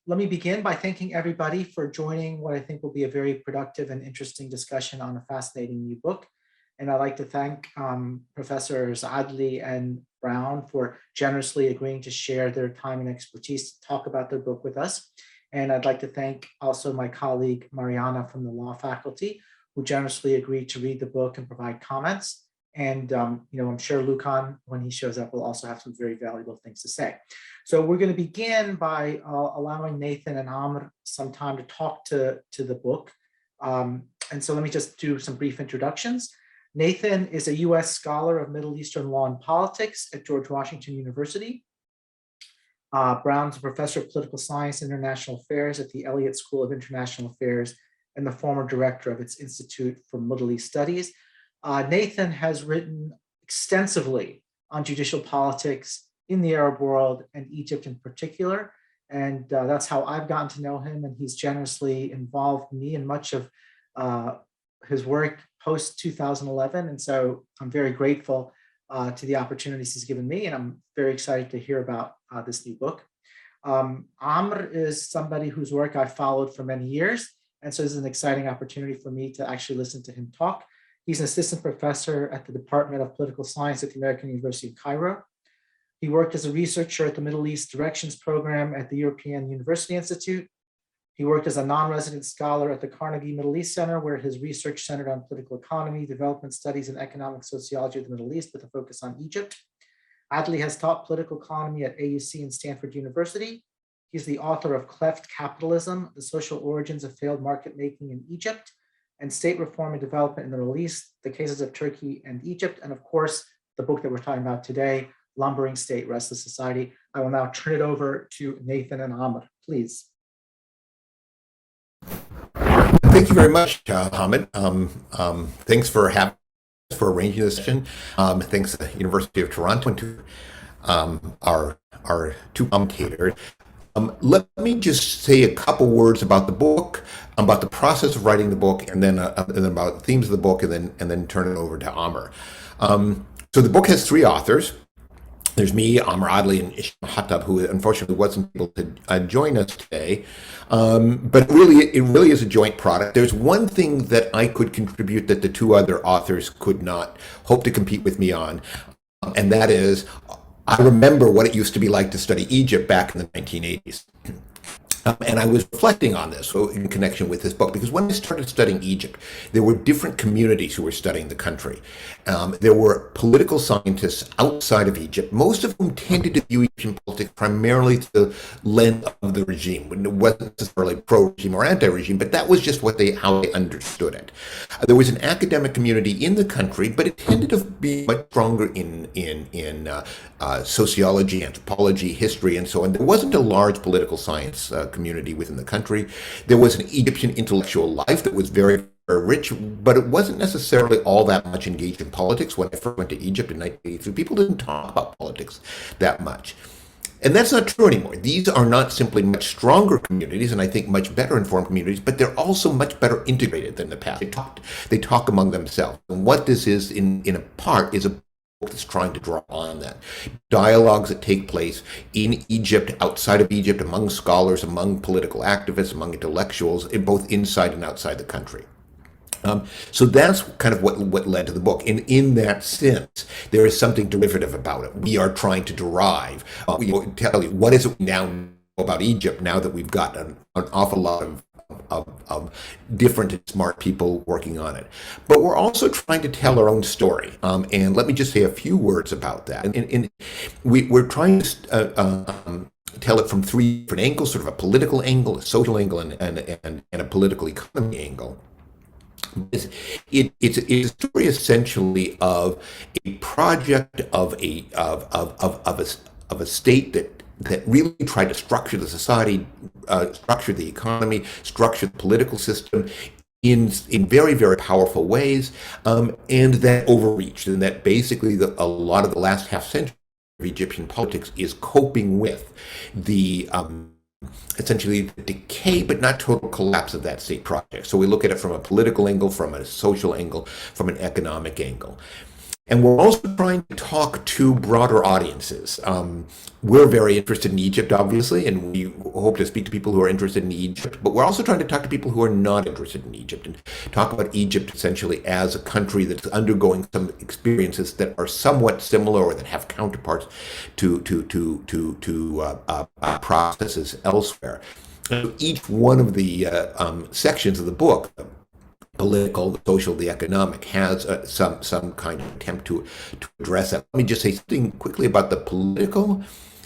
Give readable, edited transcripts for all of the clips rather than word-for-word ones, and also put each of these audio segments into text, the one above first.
Let me begin by thanking everybody for joining what I think will be a very productive and interesting discussion on a fascinating new book. And I'd like to thank Professors Adly and Brown for generously agreeing to share their time and expertise to talk about their book with us. And I'd like to thank also my colleague Mariana from the law faculty, who generously agreed to read the book and provide comments. And I'm sure Lucan, when he shows up, will also have some very valuable things to say. So we're going to begin by allowing Nathan and Amr some time to talk to the book. And so let me just do some brief introductions. Nathan is a US scholar of Middle Eastern law and politics at George Washington University. Brown's a professor of political science and international affairs at the Elliott School of International Affairs and the former director of its Institute for Middle East Studies. Nathan has written extensively on judicial politics in the Arab world and Egypt in particular. And that's how I've gotten to know him. And he's generously involved me in much of his work post 2011. And so I'm very grateful to the opportunities he's given me. And I'm very excited to hear about this new book. Amr is somebody whose work I've followed for many years. And so this is an exciting opportunity for me to actually listen to him talk. He's an assistant professor at the Department of Political Science at the American University of Cairo. He worked as a researcher at the Middle East Directions Program at the European University Institute. He worked as a non-resident scholar at the Carnegie Middle East Center, where his research centered on political economy, development studies, and economic sociology of the Middle East with a focus on Egypt. Adly has taught political economy at AUC and Stanford University. He's the author of Cleft Capitalism, The Social Origins of Failed Market Making in Egypt, and State Reform and Development in the Middle East, The Cases of Turkey and Egypt, and of course, the book that we're talking about today, Lumbering State, Restless Society. I will now turn it over to Nathan and Amr, please. Thank you very much, Hamid. Thanks for arranging this session. Thanks to the University of Toronto and to our two commentators. Let me just say a couple words about the book, about the process of writing the book, and then about the themes of the book, and then turn it over to Amr. So the book has three authors. There's me, Amr Adly, and Shimaa Hatab, who unfortunately wasn't able to join us today. But it really is a joint product. There's one thing that I could contribute that the two other authors could not hope to compete with me on, and that is, I remember what it used to be like to study Egypt back in the 1980s. And I was reflecting on this in connection with this book, because when I started studying Egypt, there were different communities who were studying the country. There were political scientists outside of Egypt, most of whom tended to view Egyptian politics primarily through the lens of the regime. It wasn't necessarily pro-regime or anti-regime, but that was just how they understood it. There was an academic community in the country, but it tended to be much stronger in sociology, anthropology, history, and so on. There wasn't a large political science community within the country. There was an Egyptian intellectual life that was very, very rich, but it wasn't necessarily all that much engaged in politics. When I first went to Egypt in 1983, people didn't talk about politics that much. And that's not true anymore. These are not simply much stronger communities, and I think much better informed communities, but they're also much better integrated than the past. They talk among themselves. And what this is, in a part, is a that's trying to draw on that. Dialogues that take place in Egypt, outside of Egypt, among scholars, among political activists, among intellectuals, both inside and outside the country. So that's kind of what led to the book. And in that sense, there is something derivative about it. We are trying to derive, tell you, what is it we now know about Egypt now that we've got an awful lot of different and smart people working on it. But we're also trying to tell our own story. And let me just say a few words about that. And we're trying to tell it from three different angles, sort of a political angle, a social angle, and a political economy angle. It's a story essentially of a project of a state that really tried to structure the society, structure the economy, structure the political system in very, very powerful ways, and that overreached, and that basically a lot of the last half century of Egyptian politics is coping with the essentially the decay, but not total collapse of that state project. So we look at it from a political angle, from a social angle, from an economic angle. And we're also trying to talk to broader audiences. We're very interested in Egypt, obviously, and we hope to speak to people who are interested in Egypt. But we're also trying to talk to people who are not interested in Egypt and talk about Egypt essentially as a country that's undergoing some experiences that are somewhat similar or that have counterparts to processes elsewhere. Each one of the sections of the book, political, the social, the economic, has some kind of attempt to address that. Let me just say something quickly about the political.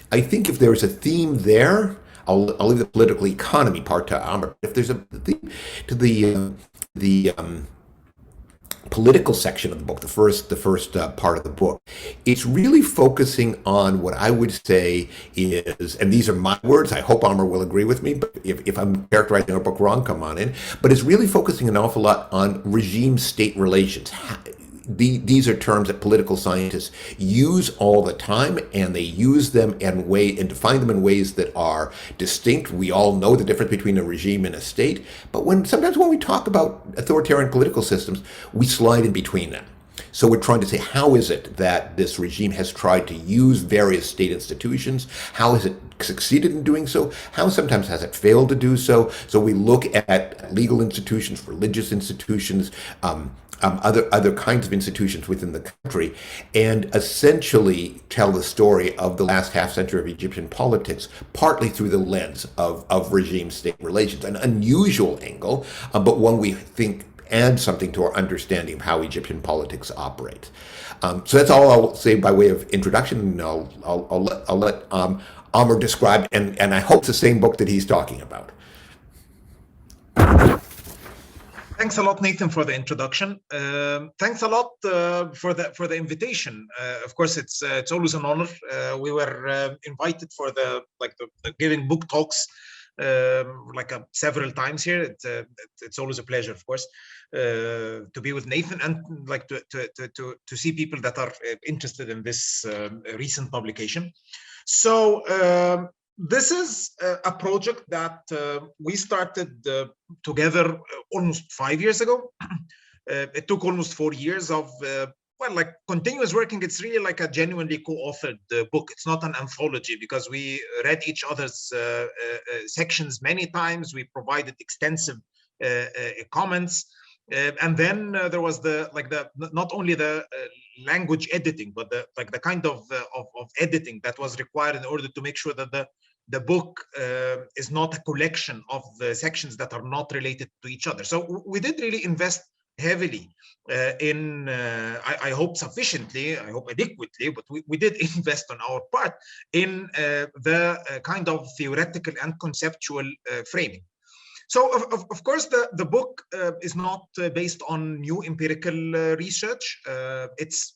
I think if there's a theme there, I'll leave the political economy part to Amr. If there's a theme to the political section of the book, the first part of the book, it's really focusing on what I would say is, and these are my words, I hope Amr will agree with me, but if I'm characterizing our book wrong, come on in, but it's really focusing an awful lot on regime-state relations. These are terms that political scientists use all the time, and they use them and define them in ways that are distinct. We all know the difference between a regime and a state, but sometimes when we talk about authoritarian political systems, we slide in between them. So we're trying to say, how is it that this regime has tried to use various state institutions? How has it succeeded in doing so? How sometimes has it failed to do so? So we look at legal institutions, religious institutions, other kinds of institutions within the country, and essentially tell the story of the last half century of Egyptian politics, partly through the lens of regime-state relations. An unusual angle, but one we think adds something to our understanding of how Egyptian politics operate. So that's all I'll say by way of introduction, and I'll let Amr describe, and I hope it's the same book that he's talking about. Thanks a lot, Nathan, for the introduction. Thanks a lot for the invitation. Of course, it's always an honor. We were invited for the giving book talks several times here. It's always a pleasure, of course, to be with Nathan and to see people that are interested in this recent publication. So this is a project that we started together almost 5 years ago. It took almost 4 years of continuous working. It's really like a genuinely co-authored book. It's not an anthology because we read each other's sections many times. We provided extensive comments. And then there was not only the language editing, but the kind of editing that was required in order to make sure that the book is not a collection of the sections that are not related to each other. So we did really invest heavily in, I hope sufficiently, I hope adequately, but we did invest on our part in the kind of theoretical and conceptual framing. So, of course, the book is not based on new empirical research. This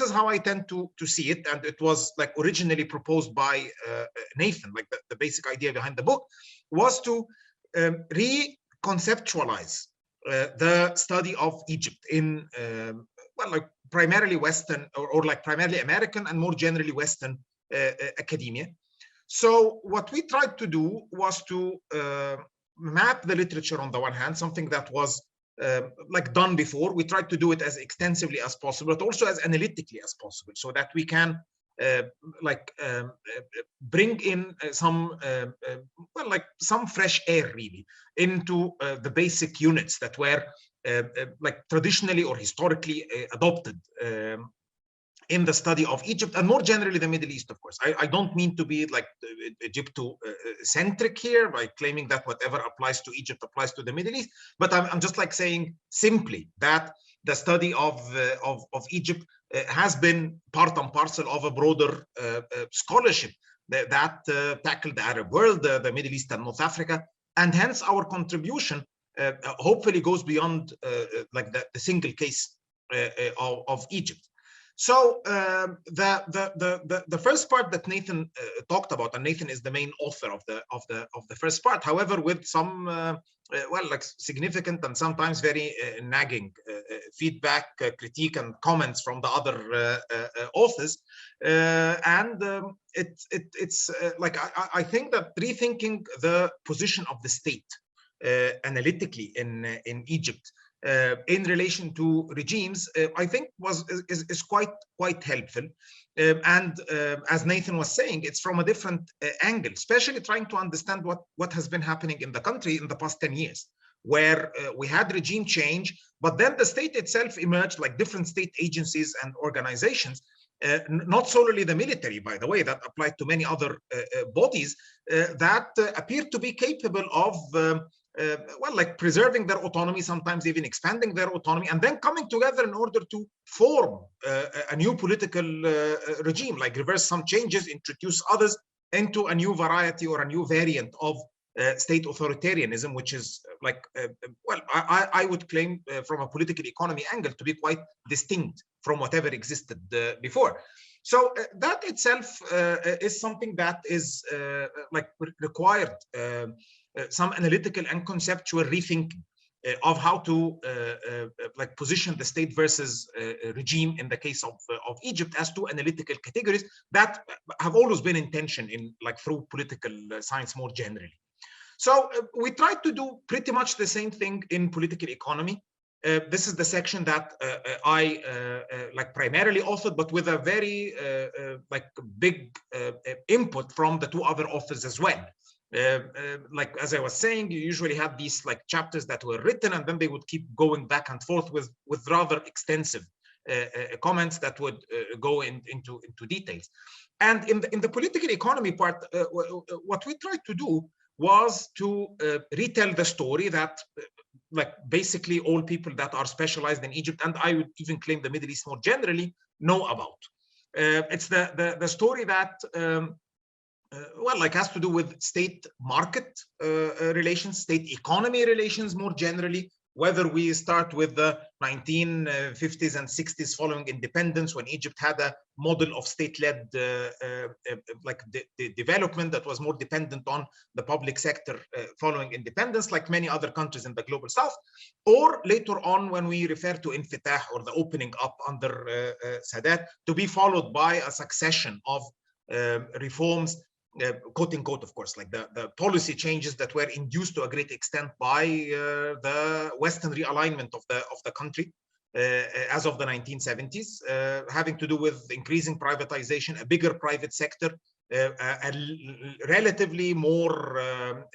is how I tend to see it, and it was originally proposed by Nathan. The basic idea behind the book was to reconceptualize the study of Egypt in primarily Western or primarily American and more generally Western academia. So what we tried to do was to map the literature on the one hand, something that was done before. We tried to do it as extensively as possible, but also as analytically as possible, so that we can bring in some fresh air really into the basic units that were traditionally or historically adopted in the study of Egypt, and more generally the Middle East, of course. I don't mean to be Egypto-centric here by claiming that whatever applies to Egypt applies to the Middle East, but I'm just saying simply that the study of Egypt has been part and parcel of a broader scholarship that tackled the Arab world, the Middle East and North Africa, and hence our contribution hopefully goes beyond the single case of Egypt. So the first part that Nathan talked about, and Nathan is the main author of the first part, however, with some significant and sometimes very nagging feedback, critique, and comments from the other authors, and I think that rethinking the position of the state analytically in Egypt in relation to regimes, I think is quite helpful. As Nathan was saying, it's from a different angle, especially trying to understand what has been happening in the country in the past 10 years, where we had regime change, but then the state itself emerged, like different state agencies and organizations, not solely the military, by the way, that applied to many other bodies that appeared to be capable of well, like preserving their autonomy, sometimes even expanding their autonomy, and then coming together in order to form a new political regime, like reverse some changes, introduce others into a new variety or a new variant of state authoritarianism, which is like, well, I would claim from a political economy angle to be quite distinct from whatever existed before. So that itself is something that is like required some analytical and conceptual rethinking of how to like position the state versus regime in the case of Egypt as two analytical categories that have always been in tension in like through political science more generally. So we tried to do pretty much the same thing in political economy. This is the section that I like primarily authored, but with a very like big input from the two other authors as well. Like as I was saying, you usually have these like chapters that were written, and then they would keep going back and forth with rather extensive comments that would go into details. And in the political economy part, what we tried to do was to retell the story that like basically all people that are specialized in Egypt, and I would even claim the Middle East more generally, know about. It's the story that well, like has to do with state market relations, state economy relations more generally, whether we start with the 1950s and 60s following independence, when Egypt had a model of state-led like the development that was more dependent on the public sector following independence, like many other countries in the global south, or later on when we refer to infitah, or the opening up under Sadat, to be followed by a succession of reforms, quote unquote, of course, like the policy changes that were induced to a great extent by the Western realignment of the country as of the 1970s, having to do with increasing privatization, a bigger private sector, a relatively more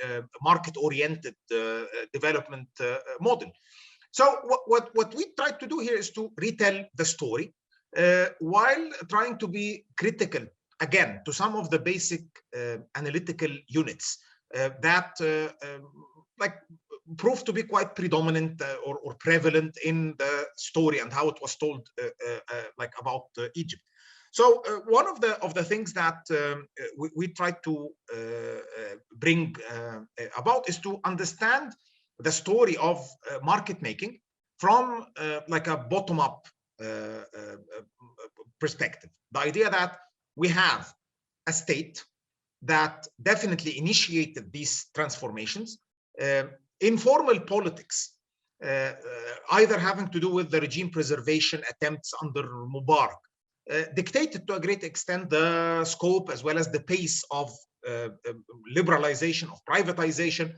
market-oriented development model. So what we tried to do here is to retell the story while trying to be critical again to some of the basic analytical units that like proved to be quite predominant or prevalent in the story and how it was told like about Egypt. So one of the things that we tried to bring about is to understand the story of market making from like a bottom-up perspective. The idea that we have a state that definitely initiated these transformations, informal politics, either having to do with the regime preservation attempts under Mubarak, dictated to a great extent the scope as well as the pace of liberalization, of privatization.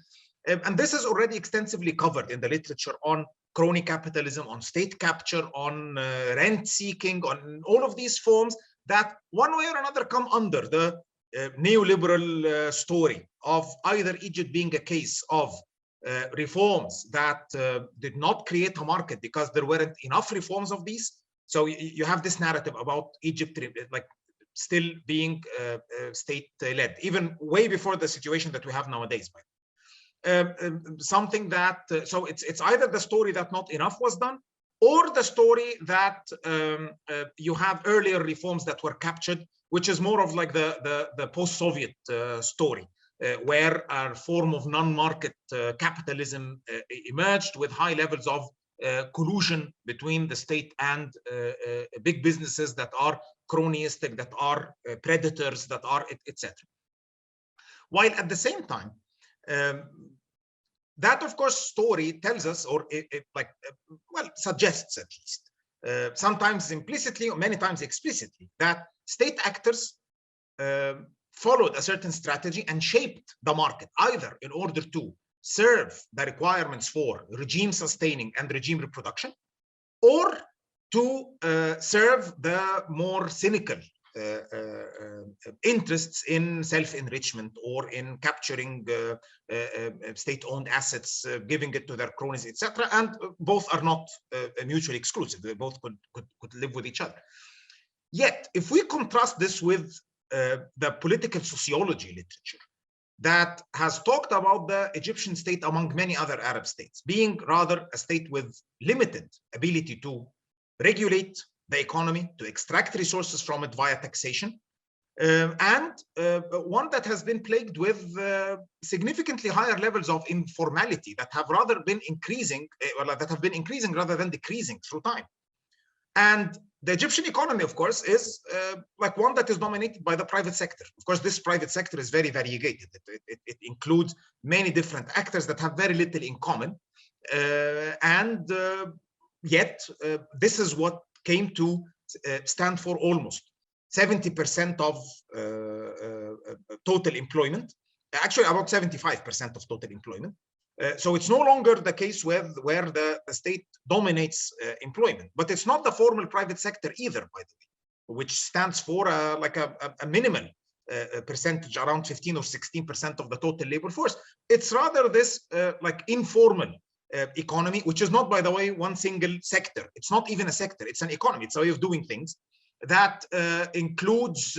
And this is already extensively covered in the literature on crony capitalism, on state capture, on rent seeking, on all of these forms that one way or another come under the neoliberal story of either Egypt being a case of reforms that did not create a market because there weren't enough reforms of these. So you have this narrative about Egypt like still being state-led, even way before the situation that we have nowadays. Something that, so it's either the story that not enough was done, or the story that you have earlier reforms that were captured, which is more of like the post-Soviet story, where a form of non-market capitalism emerged with high levels of collusion between the state and big businesses that are cronyistic, that are predators, that are etc. While at the same time, that, of course, story tells us, or like, well, suggests at least, sometimes implicitly or many times explicitly, that state actors followed a certain strategy and shaped the market, either in order to serve the requirements for regime sustaining and regime reproduction, or to serve the more cynical interests in self-enrichment or in capturing state-owned assets, giving it to their cronies, etc. And both are not mutually exclusive. They both could live with each other. Yet, if we contrast this with the political sociology literature that has talked about the Egyptian state, among many other Arab states, being rather a state with limited ability to regulate the economy, to extract resources from it via taxation, and one that has been plagued with significantly higher levels of informality that have rather been increasing, rather than decreasing through time. And the Egyptian economy, of course, is like one that is dominated by the private sector. Of course, this private sector is very variegated. It includes many different actors that have very little in common. Yet, this is what came to stand for almost 70% of total employment, actually about 75% of total employment. So it's no longer the case where the state dominates employment, but it's not the formal private sector either, by the way, which stands for like a minimal percentage, around 15 or 16% of the total labor force. It's rather this like informal economy, which is not, by the way, one single sector. It's not even a sector. It's an economy. It's a way of doing things that includes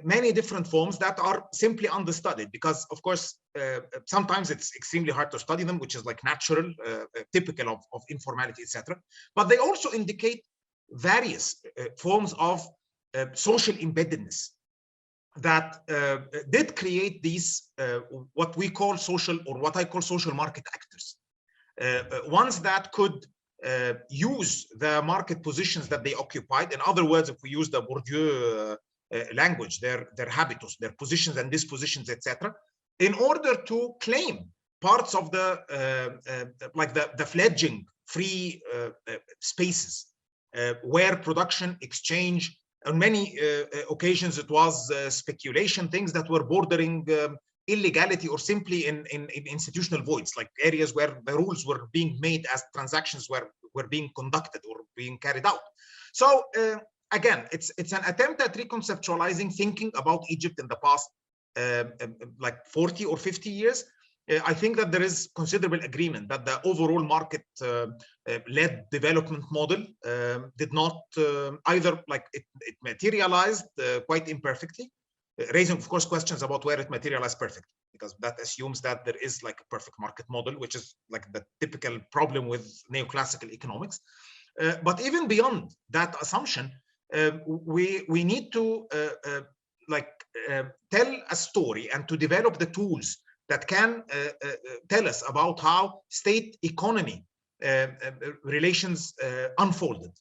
many different forms that are simply understudied, because, of course, sometimes it's extremely hard to study them, which is like natural, typical of informality, etc. But they also indicate various forms of social embeddedness that did create these what we call social, or what I call social market actors, ones that could use the market positions that they occupied. In other words, if we use the Bourdieu language, their habitus, their positions and dispositions, etc., in order to claim parts of the like the fledgling free spaces where production, exchange, on many occasions it was speculation, things that were bordering illegality or simply in institutional voids, like areas where the rules were being made as transactions were being conducted or being carried out. So again, it's an attempt at reconceptualizing thinking about Egypt in the past like 40 or 50 years. I think that there is considerable agreement that the overall market-led development model did not either, like it materialized quite imperfectly, raising, of course, questions about where it materialized perfectly, because that assumes that there is like a perfect market model, which is like the typical problem with neoclassical economics. But even beyond that assumption, we need to tell a story and to develop the tools that can tell us about how state-economy relations unfolded,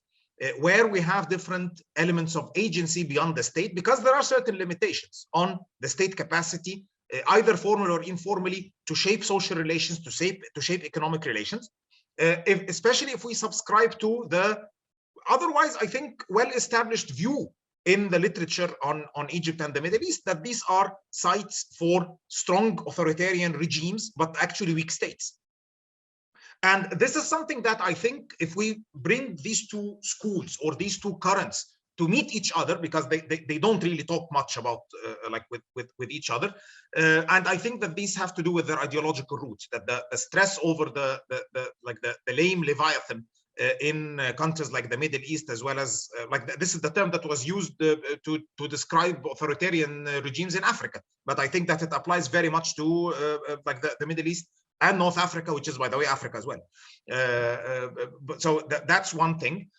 where we have different elements of agency beyond the state, because there are certain limitations on the state capacity, either formally or informally, to shape social relations, to shape economic relations, especially if we subscribe to the otherwise, I think, well-established view in the literature on Egypt and the Middle East, that these are sites for strong authoritarian regimes, but actually weak states. And this is something that I think if we bring these two schools or these two currents to meet each other, because they don't really talk much about like with each other, and I think that these have to do with their ideological roots, that the stress over the lame Leviathan in countries like the Middle East, as well as this is the term that was used to describe authoritarian regimes in Africa, but I think that it applies very much to the Middle East and North Africa, which is, by the way, Africa as well. So that's one thing,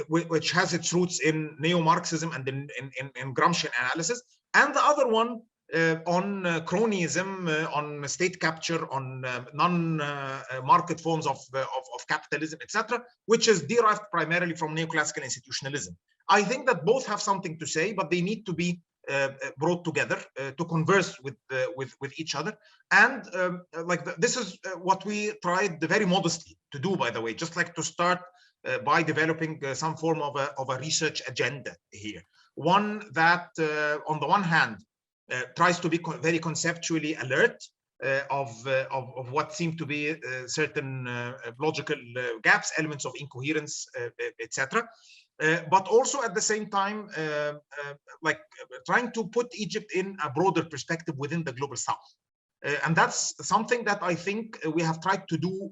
which has its roots in neo-Marxism and in Gramscian analysis, and the other one on cronyism, on state capture, on non-market forms of capitalism, etc., which is derived primarily from neoclassical institutionalism. I think that both have something to say, but they need to be brought together to converse with each other. And this is what we tried very modestly to do, by the way, just like to start by developing some form of a research agenda here. One that, on the one hand, tries to be very conceptually alert of what seem to be certain logical gaps, elements of incoherence, etc. But also at the same time, like trying to put Egypt in a broader perspective within the global South. And that's something that I think we have tried to do,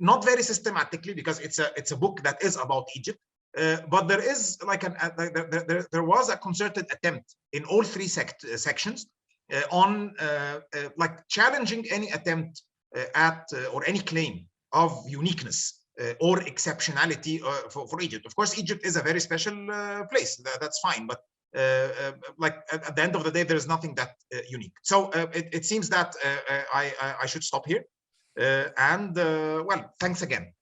not very systematically, because it's a book that is about Egypt. But there is like there was a concerted attempt in all three sections on like challenging any attempt at or any claim of uniqueness or exceptionality for Egypt. Of course, Egypt is a very special place. That's fine, but like at the end of the day, there is nothing that unique. So it seems that I should stop here. And well, thanks again.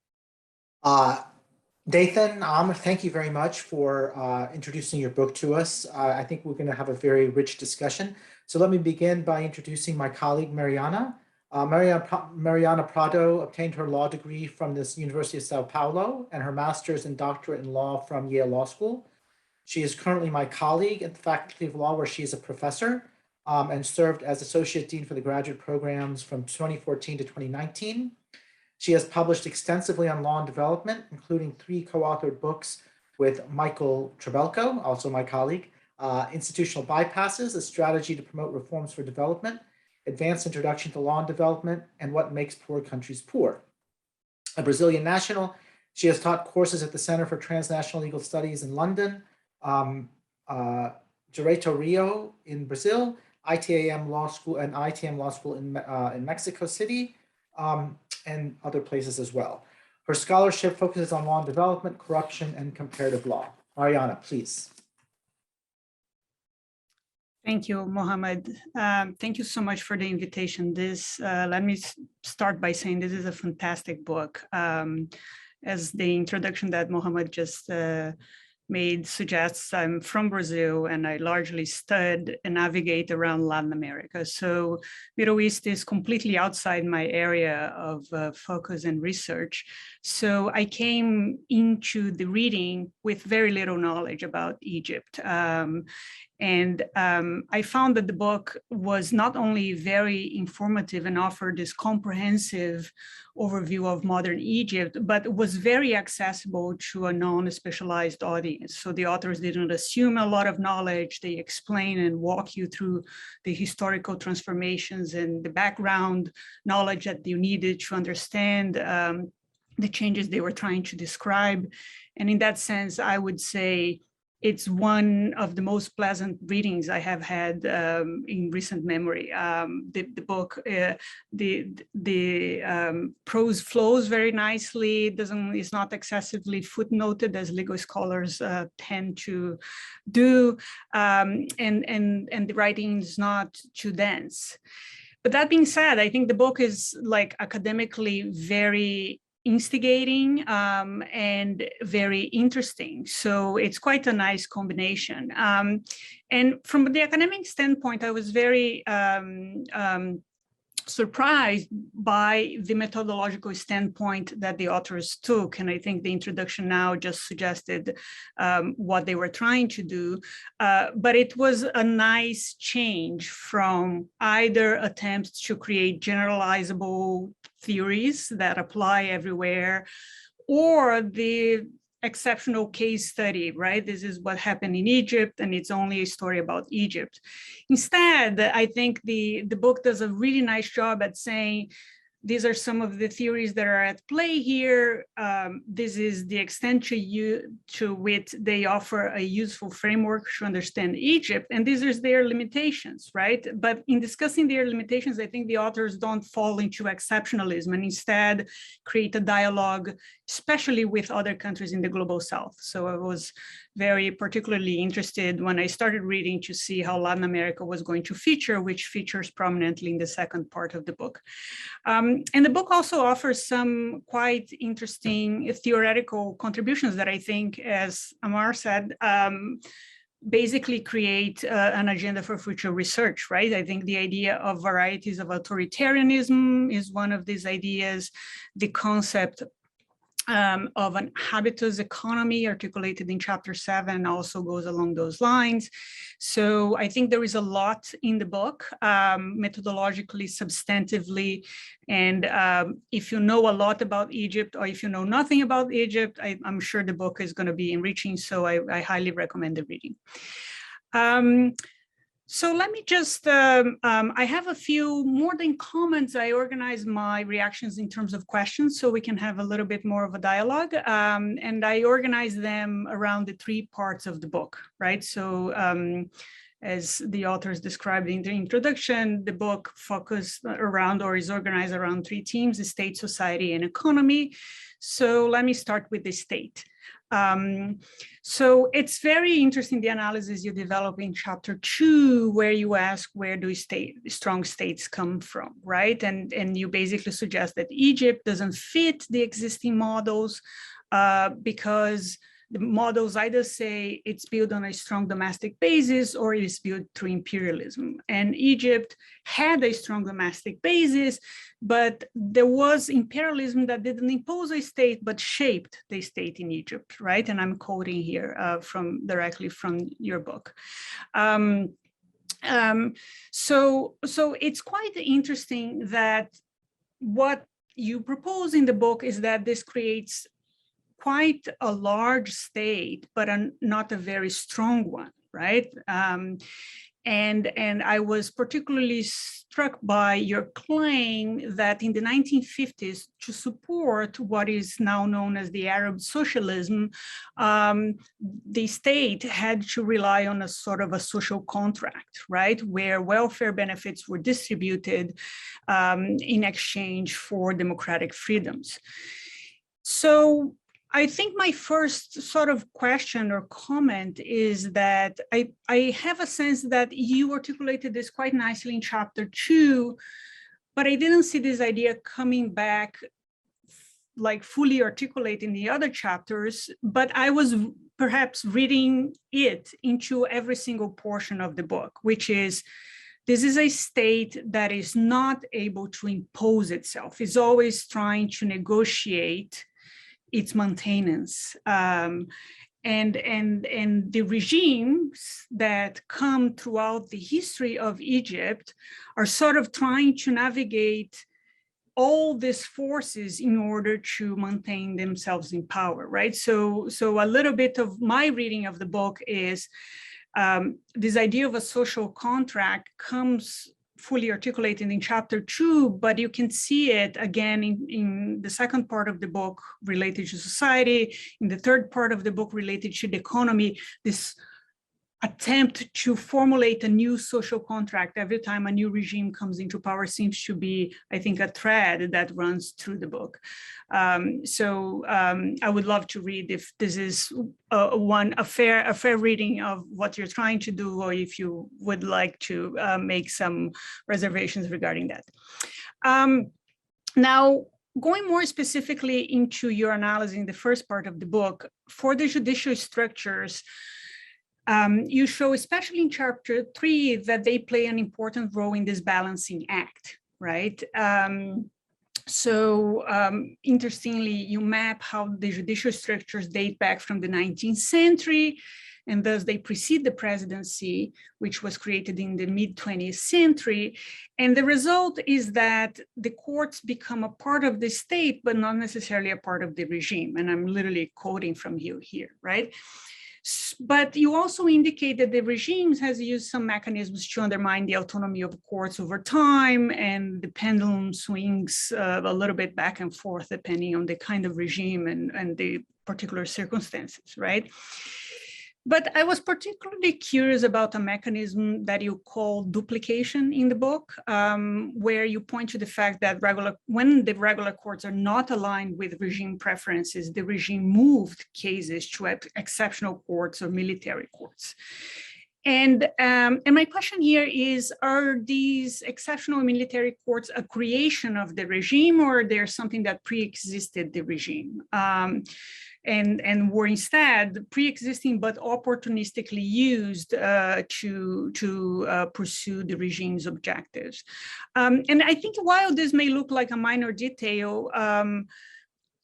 Dathan, Amr, thank you very much for introducing your book to us. I think we're going to have a very rich discussion. So let me begin by introducing my colleague, Mariana. Mariana Prado obtained her law degree from the University of Sao Paulo and her master's and doctorate in law from Yale Law School. She is currently my colleague at the Faculty of Law, where she is a professor and served as Associate Dean for the graduate programs from 2014 to 2019. She has published extensively on law and development, including 3 co-authored books with Michael Trebelko, also my colleague, Institutional Bypasses, a Strategy to Promote Reforms for Development, Advanced Introduction to Law and Development, and What Makes Poor Countries Poor. A Brazilian national, she has taught courses at the Center for Transnational Legal Studies in London, Direito Rio in Brazil, ITAM Law School and ITM Law School in Mexico City, and other places as well. Her scholarship focuses on law and development, corruption, and comparative law. Mariana, please. Thank you, Mohammed. Thank you so much for the invitation. Let me start by saying this is a fantastic book. As the introduction that Mohammed just made suggests, I'm from Brazil and I largely stud and navigate around Latin America. So Middle East is completely outside my area of focus and research. So I came into the reading with very little knowledge about Egypt. I found that the book was not only very informative and offered this comprehensive overview of modern Egypt, but was very accessible to a non-specialized audience. So the authors didn't assume a lot of knowledge. They explain and walk you through the historical transformations and the background knowledge that you needed to understand the changes they were trying to describe. And in that sense, I would say it's one of the most pleasant readings I have had in recent memory. The book, the prose flows very nicely. It's not excessively footnoted as legal scholars tend to do, and the writing is not too dense. But that being said, I think the book is like academically very instigating and very interesting. So it's quite a nice combination. And from the academic standpoint, I was very surprised by the methodological standpoint that the authors took. And I think the introduction now just suggested what they were trying to do. But it was a nice change from either attempts to create generalizable theories that apply everywhere, or the exceptional case study, right? This is what happened in Egypt, and it's only a story about Egypt. Instead, I think the book does a really nice job at saying, these are some of the theories that are at play here. This is the extent to which they offer a useful framework to understand Egypt, and these are their limitations, right? But in discussing their limitations, I think the authors don't fall into exceptionalism and instead create a dialogue, especially with other countries in the global South. So I was very particularly interested when I started reading to see how Latin America was going to feature, which features prominently in the second part of the book. And the book also offers some quite interesting theoretical contributions that I think, as Amar said, basically create an agenda for future research, right? I think the idea of varieties of authoritarianism is one of these ideas. The concept of an habitus economy articulated in chapter 7 also goes along those lines. So I think there is a lot in the book, methodologically, substantively, and if you know a lot about Egypt or if you know nothing about Egypt, I'm sure the book is going to be enriching, so I highly recommend the reading. So let me just, I have a few more than comments. I organized my reactions in terms of questions so we can have a little bit more of a dialogue. And I organized them around the 3 parts of the book, right? So as the authors described in the introduction, the book focused around or is organized around 3 themes: the state, society, and economy. So let me start with the state. So it's very interesting, the analysis you develop in chapter 2, where you ask, where do strong states come from, right? And you basically suggest that Egypt doesn't fit the existing models because the models either say it's built on a strong domestic basis or it is built through imperialism. And Egypt had a strong domestic basis, but there was imperialism that didn't impose a state, but shaped the state in Egypt, right? And I'm quoting here directly from your book. So it's quite interesting that what you propose in the book is that this creates quite a large state, but not a very strong one, right? And I was particularly struck by your claim that in the 1950s, to support what is now known as the Arab socialism, the state had to rely on a sort of a social contract, right? Where welfare benefits were distributed in exchange for democratic freedoms. So I think my first sort of question or comment is that I have a sense that you articulated this quite nicely in chapter 2, but I didn't see this idea coming back like fully articulate in the other chapters, but I was perhaps reading it into every single portion of the book, which is, this is a state that is not able to impose itself, is always trying to negotiate its maintenance. And the regimes that come throughout the history of Egypt are sort of trying to navigate all these forces in order to maintain themselves in power, right? So a little bit of my reading of the book is this idea of a social contract comes fully articulated in chapter 2, but you can see it again in the second part of the book related to society, in the third part of the book related to the economy, this attempt to formulate a new social contract every time a new regime comes into power seems to be, I think, a thread that runs through the book. I would love to read if this is a fair reading of what you're trying to do, or if you would like to make some reservations regarding that. Now, going more specifically into your analysis in the first part of the book, for the judicial structures, you show, especially in chapter 3, that they play an important role in this balancing act, right? Interestingly, you map how the judicial structures date back from the 19th century, and thus they precede the presidency, which was created in the mid-20th century. And the result is that the courts become a part of the state, but not necessarily a part of the regime. And I'm literally quoting from you here, right? But you also indicate that the regimes has used some mechanisms to undermine the autonomy of courts over time, and the pendulum swings a little bit back and forth depending on the kind of regime and the particular circumstances, right? But I was particularly curious about a mechanism that you call duplication in the book, where you point to the fact that when the regular courts are not aligned with regime preferences, the regime moved cases to exceptional courts or military courts. And my question here is, are these exceptional military courts a creation of the regime, or they're something that pre-existed the regime? And were instead pre-existing but opportunistically used to pursue the regime's objectives. And I think while this may look like a minor detail,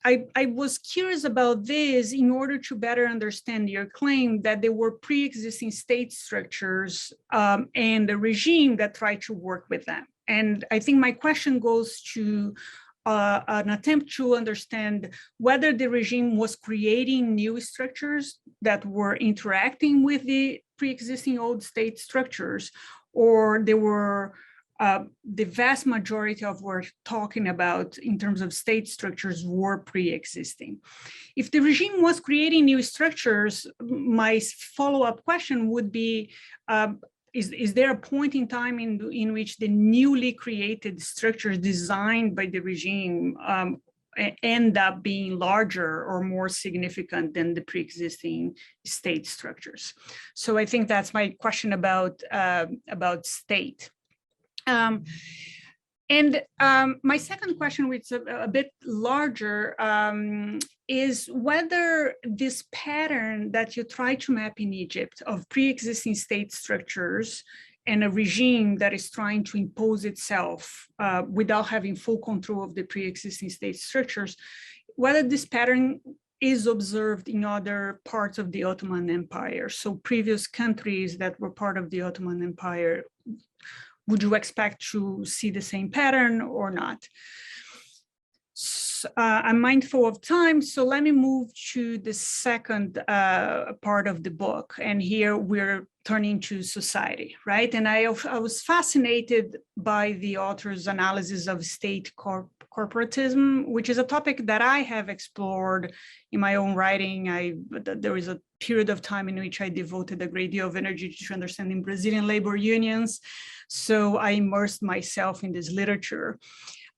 I was curious about this in order to better understand your claim that there were pre-existing state structures and a regime that tried to work with them. And I think my question goes to an attempt to understand whether the regime was creating new structures that were interacting with the pre-existing old state structures, or they were the vast majority of what we're talking about in terms of state structures were pre-existing. If the regime was creating new structures, my follow-up question would be, is there a point in time in which the newly created structures designed by the regime end up being larger or more significant than the pre-existing state structures? So I think that's my question about state. My second question, which is a bit larger, is whether this pattern that you try to map in Egypt of pre-existing state structures and a regime that is trying to impose itself without having full control of the pre-existing state structures, whether this pattern is observed in other parts of the Ottoman Empire. So previous countries that were part of the Ottoman Empire, would you expect to see the same pattern or not? I'm mindful of time, so let me move to the second part of the book. And here we're turning to society, right? And I was fascinated by the author's analysis of state corporatism, which is a topic that I have explored in my own writing. There was a period of time in which I devoted a great deal of energy to understanding Brazilian labor unions. So I immersed myself in this literature.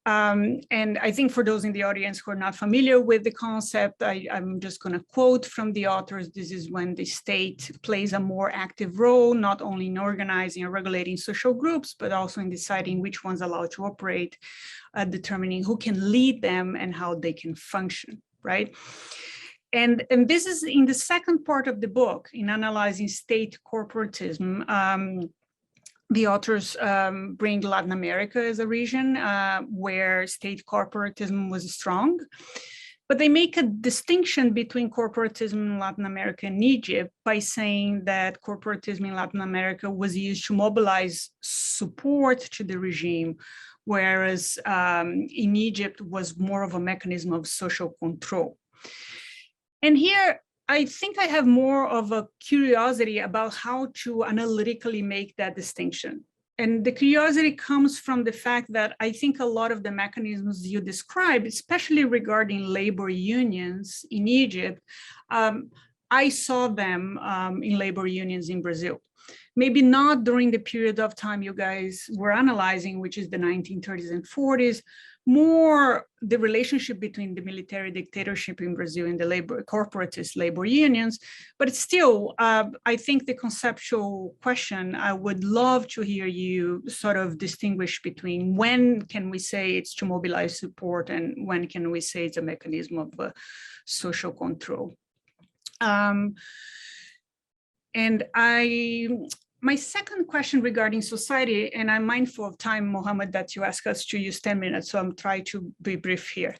And I think for those in the audience who are not familiar with the concept, I'm just going to quote from the authors. This is when the state plays a more active role, not only in organizing and regulating social groups, but also in deciding which ones are allowed to operate, determining who can lead them and how they can function, right? And this is in the second part of the book, in analyzing state corporatism. The authors bring Latin America as a region where state corporatism was strong, but they make a distinction between corporatism in Latin America and Egypt by saying that corporatism in Latin America was used to mobilize support to the regime, whereas in Egypt was more of a mechanism of social control. And here, I think I have more of a curiosity about how to analytically make that distinction. And the curiosity comes from the fact that I think a lot of the mechanisms you described, especially regarding labor unions in Egypt, I saw them in labor unions in Brazil. Maybe not during the period of time you guys were analyzing, which is the 1930s and 40s, more the relationship between the military dictatorship in Brazil and the corporatist labor unions. But still, I think the conceptual question, I would love to hear you sort of distinguish between when can we say it's to mobilize support and when can we say it's a mechanism of social control. My second question regarding society, and I'm mindful of time, Mohammed, that you asked us to use 10 minutes, so I'm trying to be brief here.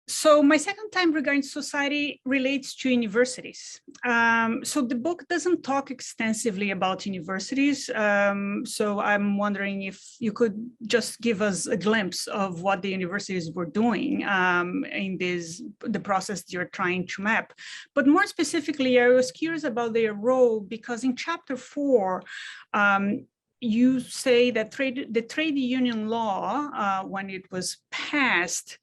So my second time regarding society relates to universities. So the book doesn't talk extensively about universities. So I'm wondering if you could just give us a glimpse of what the universities were doing in the process you're trying to map. But more specifically, I was curious about their role because in chapter 4, you say that the trade union law, when it was passed,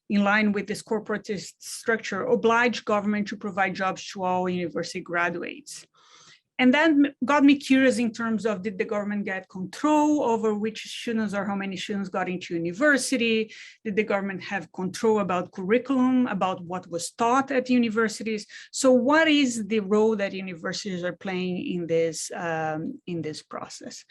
in line with this corporatist structure, obliged government to provide jobs to all university graduates. And that got me curious in terms of, did the government get control over which students or how many students got into university? Did the government have control about curriculum, about what was taught at universities? So what is the role that universities are playing in this process?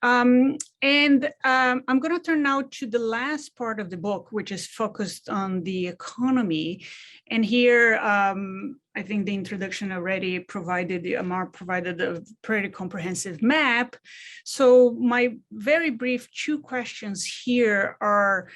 I'm going to turn now to the last part of the book, which is focused on the economy. And here, I think the introduction already provided, Amr provided a pretty comprehensive map. So my very brief 2 questions here are,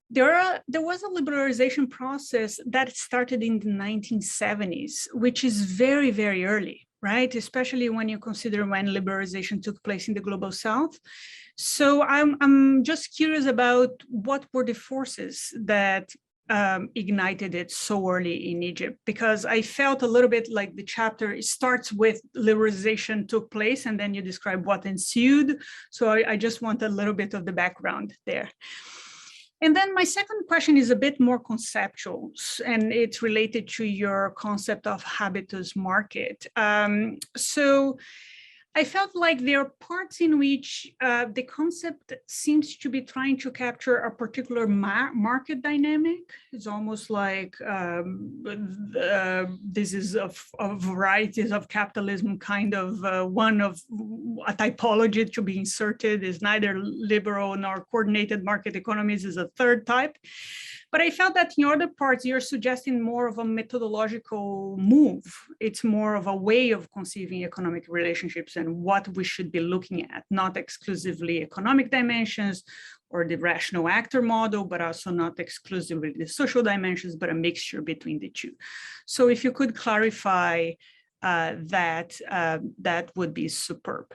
there was a liberalization process that started in the 1970s, which is very, very early, right? Especially when you consider when liberalization took place in the Global South. So I'm just curious about what were the forces that ignited it so early in Egypt, because I felt a little bit like the chapter starts with liberalization took place and then you describe what ensued. So I just want a little bit of the background there. And then my second question is a bit more conceptual, and it's related to your concept of habitus market. So I felt like there are parts in which the concept seems to be trying to capture a particular market dynamic. It's almost like this is a varieties of capitalism, kind of one of a typology to be inserted is neither liberal nor coordinated market economies is a third type. But I felt that in other parts, you're suggesting more of a methodological move. It's more of a way of conceiving economic relationships and what we should be looking at, not exclusively economic dimensions or the rational actor model, but also not exclusively the social dimensions, but a mixture between the two. So if you could clarify that would be superb.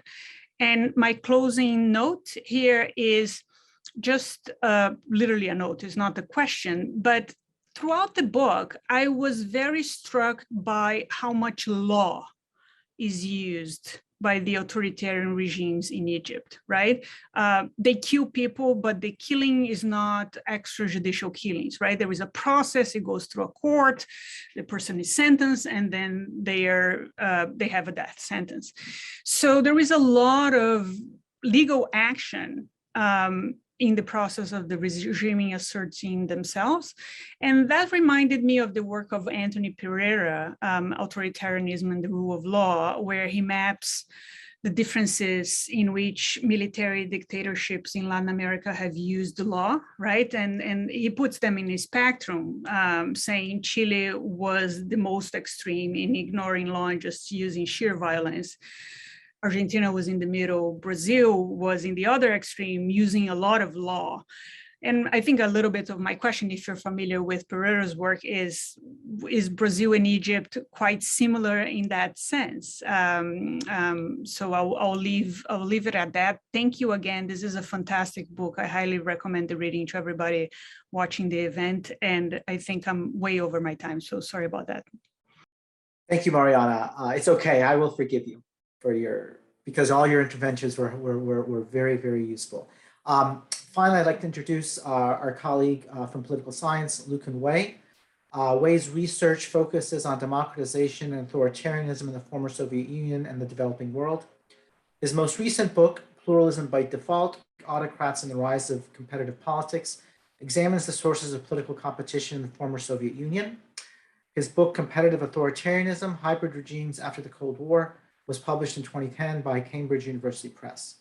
And my closing note here is just literally a note, is not a question, but throughout the book, I was very struck by how much law is used by the authoritarian regimes in Egypt, right? They kill people, but the killing is not extrajudicial killings, right? There is a process, it goes through a court, the person is sentenced, and then they have a death sentence. So there is a lot of legal action in the process of the regime asserting themselves. And that reminded me of the work of Anthony Pereira, Authoritarianism and the Rule of Law, where he maps the differences in which military dictatorships in Latin America have used the law, right? And he puts them in a spectrum, saying Chile was the most extreme in ignoring law and just using sheer violence. Argentina was in the middle, Brazil was in the other extreme, using a lot of law. And I think a little bit of my question, if you're familiar with Pereira's work, is Brazil and Egypt quite similar in that sense? So I'll leave it at that. Thank you again. This is a fantastic book. I highly recommend the reading to everybody watching the event. And I think I'm way over my time, so sorry about that. Thank you, Mariana. It's okay. I will forgive you because all your interventions were very, very useful. Finally, I'd like to introduce our colleague from political science, Lucan Wei. Wei's research focuses on democratization and authoritarianism in the former Soviet Union and the developing world. His most recent book, Pluralism by Default, Autocrats and the Rise of Competitive Politics, examines the sources of political competition in the former Soviet Union. His book, Competitive Authoritarianism, Hybrid Regimes After the Cold War, was published in 2010 by Cambridge University Press.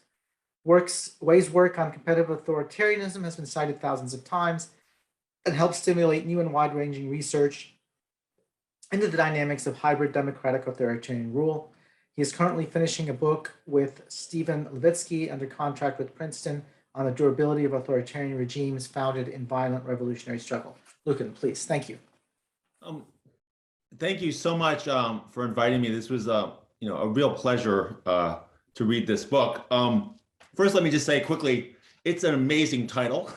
Wei's work on competitive authoritarianism has been cited thousands of times and helps stimulate new and wide-ranging research into the dynamics of hybrid democratic authoritarian rule. He is currently finishing a book with Stephen Levitsky under contract with Princeton on the durability of authoritarian regimes founded in violent revolutionary struggle. Lucan, please, thank you. Thank you so much for inviting me. This was a real pleasure to read this book. First, let me just say quickly, it's an amazing title.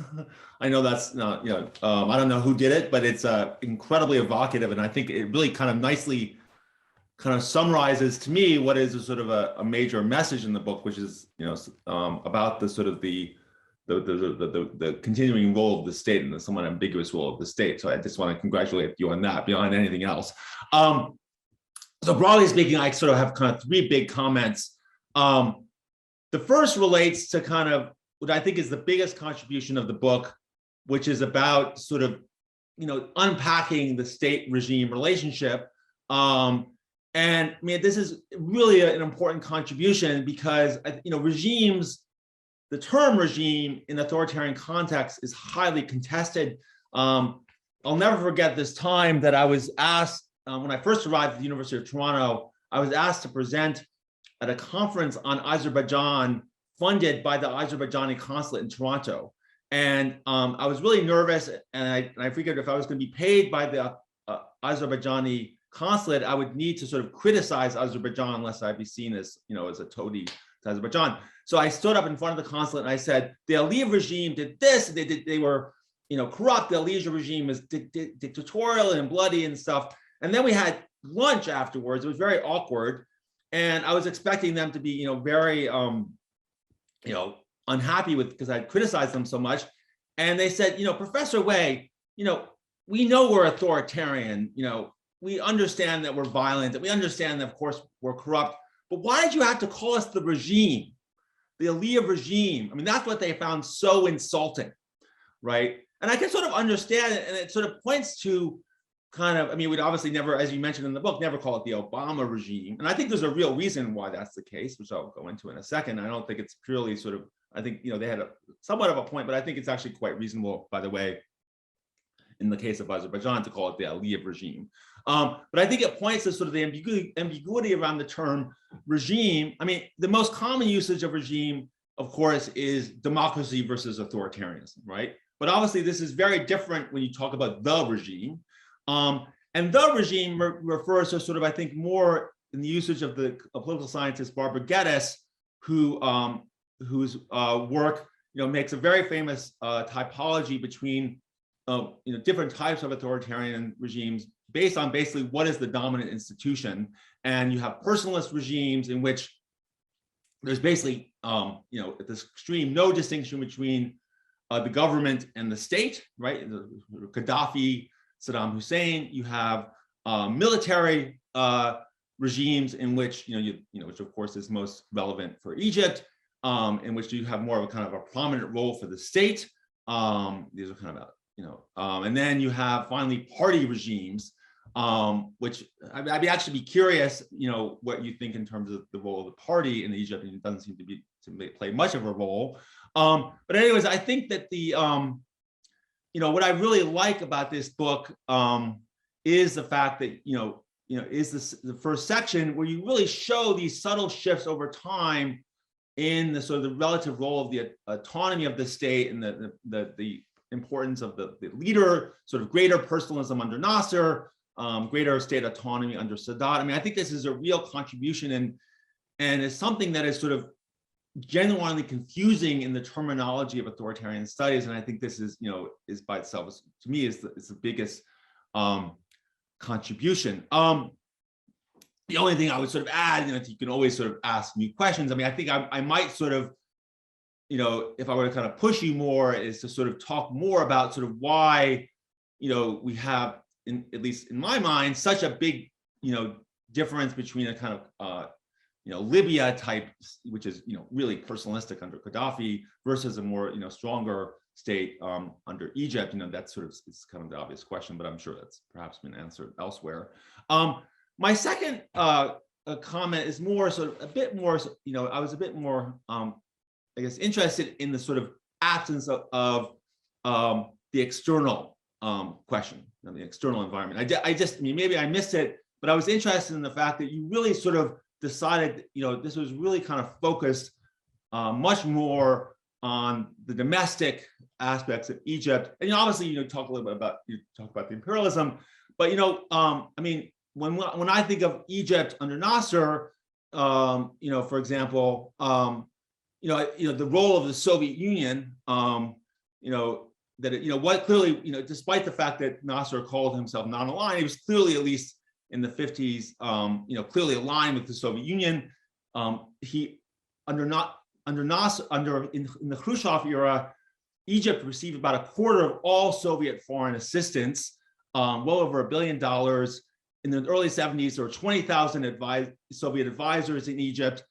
I know that's not, I don't know who did it, but it's incredibly evocative, and I think it really kind of nicely summarizes to me what is a sort of a major message in the book, which is about the sort of the continuing role of the state and the somewhat ambiguous role of the state. So I just want to congratulate you on that beyond anything else. So broadly speaking, I sort of have kind of three big comments. The first relates to kind of what I think is the biggest contribution of the book, which is about sort of, unpacking the state regime relationship. And I mean, this is really an important contribution because, regimes, the term regime in authoritarian context is highly contested. I'll never forget this time that I was asked, when I first arrived at the University of Toronto, I was asked to present at a conference on Azerbaijan funded by the Azerbaijani consulate in Toronto. And I was really nervous, and I figured if I was going to be paid by the Azerbaijani consulate, I would need to sort of criticize Azerbaijan unless I'd be seen as, as a toady to Azerbaijan. So I stood up in front of the consulate and I said, the Aliyev regime did this, they were, corrupt. The Aliyev regime was dictatorial and bloody and stuff. And then we had lunch afterwards. It was very awkward. And I was expecting them to be, very, unhappy with, because I'd criticized them so much. And they said, Professor Wei, we know we're authoritarian, we understand that we're violent, that we understand that, of course, we're corrupt, but why did you have to call us the regime, the Aliyev regime? I mean, that's what they found so insulting, right? And I can sort of understand it, and it sort of points to kind of, we'd obviously never, as you mentioned in the book, never call it the Obama regime. And I think there's a real reason why that's the case, which I'll go into in a second. I don't think it's purely sort of, I think, they had somewhat of a point, but I think it's actually quite reasonable, by the way, in the case of Azerbaijan, to call it the Aliyev regime. But I think it points to sort of the ambiguity around the term regime. The most common usage of regime, of course, is democracy versus authoritarianism, right? But obviously, this is very different when you talk about the regime. And the regime refers to sort of, I think, more in the usage of the political scientist Barbara Geddes, whose work, makes a very famous typology between different types of authoritarian regimes based on basically what is the dominant institution. And you have personalist regimes in which there's basically, at this extreme, no distinction between the government and the state, right? Gaddafi, Saddam Hussein. You have military regimes in which, which of course is most relevant for Egypt, in which you have more of a kind of a prominent role for the state. These are kind of, and then you have finally party regimes, which I'd actually be curious, what you think in terms of the role of the party in Egypt. And it doesn't seem to play much of a role. But anyways, I think that the, what I really like about this book is the fact that, is this the first section where you really show these subtle shifts over time in the sort of the relative role of the autonomy of the state and the importance of the leader, sort of greater personalism under Nasser, greater state autonomy under Sadat. I think this is a real contribution and is something that is sort of genuinely confusing in the terminology of authoritarian studies. And I think this is, is by itself, to me, is the biggest contribution. The only thing I would sort of add, you can always sort of ask new questions. I think I might sort of, if I were to kind of push you more, is to sort of talk more about sort of why, we have, at least in my mind, such a big, difference between a kind of, Libya type, which is, really personalistic under Gaddafi, versus a more, stronger state under Egypt. That's sort of, it's kind of the obvious question, but I'm sure that's perhaps been answered elsewhere. My second comment is more sort of a bit more, I was a bit more, I guess, interested in the sort of absence of the external question, the external environment. I just, maybe I missed it, but I was interested in the fact that you really sort of decided, this was really kind of focused much more on the domestic aspects of Egypt. And obviously, talk a little bit about, the imperialism, but, when I think of Egypt under Nasser, for example, the role of the Soviet Union, that it, what clearly, despite the fact that Nasser called himself non-aligned, he was clearly, at least in the 50s, clearly aligned with the Soviet Union. He in the Khrushchev era, Egypt received about a quarter of all Soviet foreign assistance, well over $1 billion. In the early 70s, there were 20,000 Soviet advisors in Egypt.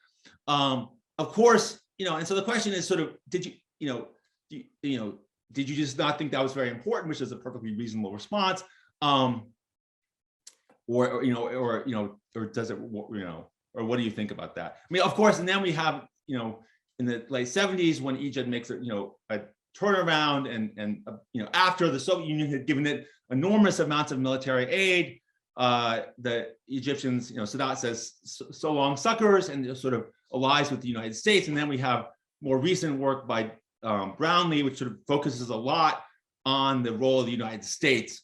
Of course, and so the question is sort of, did you just not think that was very important, which is a perfectly reasonable response, or does it, or what do you think about that? Of course, and then we have, in the late 70s when Egypt makes a turnaround, and after the Soviet Union had given it enormous amounts of military aid, the Egyptians, Sadat says, so long suckers, and sort of allies with the United States. And then we have more recent work by Brownlee, which sort of focuses a lot on the role of the United States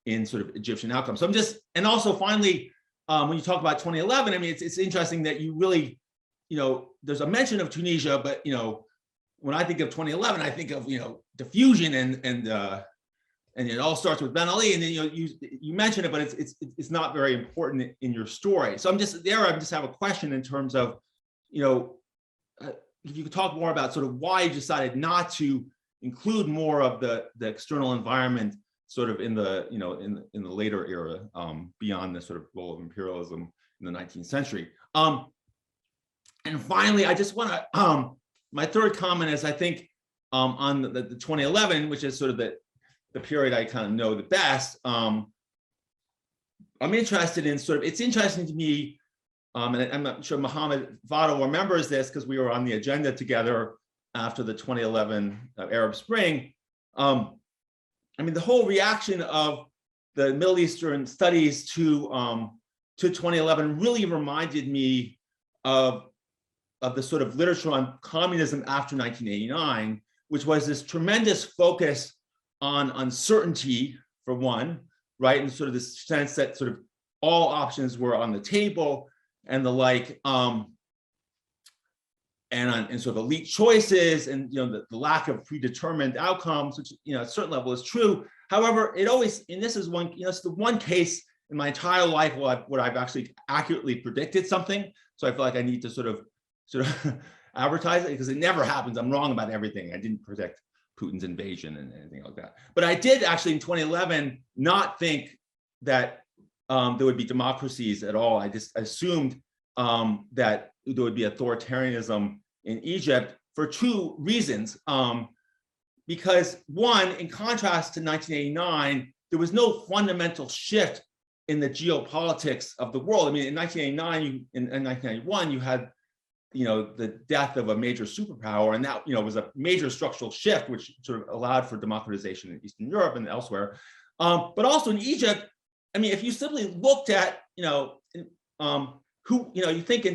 in sort of Egyptian outcomes. So I'm just, and also finally, when you talk about 2011, I mean, it's interesting that you really, there's a mention of Tunisia, but, when I think of 2011, I think of, diffusion and it all starts with Ben Ali, and then you mention it, but it's not very important in your story. So I just have a question in terms of, if you could talk more about sort of why you decided not to include more of the external environment sort of in the in the later era, beyond the sort of role of imperialism in the 19th century. And finally, I just want to my third comment is, I think on the 2011, which is sort of the period I kind of know the best, I'm interested in sort of, it's interesting to me, and I'm not sure Mohammed Vado remembers this because we were on the agenda together after the 2011 Arab Spring. I mean, the whole reaction of the Middle Eastern studies to 2011 really reminded me of the sort of literature on communism after 1989, which was this tremendous focus on uncertainty, for one, right? And sort of this sense that sort of all options were on the table and the like, and sort of elite choices and, the lack of predetermined outcomes, which, at a certain level is true. However, it always, and this is one, it's the one case in my entire life where I've actually accurately predicted something. So I feel like I need to sort of advertise it, because it never happens. I'm wrong about everything. I didn't predict Putin's invasion and anything like that. But I did actually in 2011 not think that there would be democracies at all. I just assumed that there would be authoritarianism in Egypt for two reasons. Because one, in contrast to 1989, there was no fundamental shift in the geopolitics of the world. I mean, in 1989, in 1991, you had the death of a major superpower, and that was a major structural shift, which sort of allowed for democratization in Eastern Europe and elsewhere. But also in Egypt, I mean, if you simply looked at who you think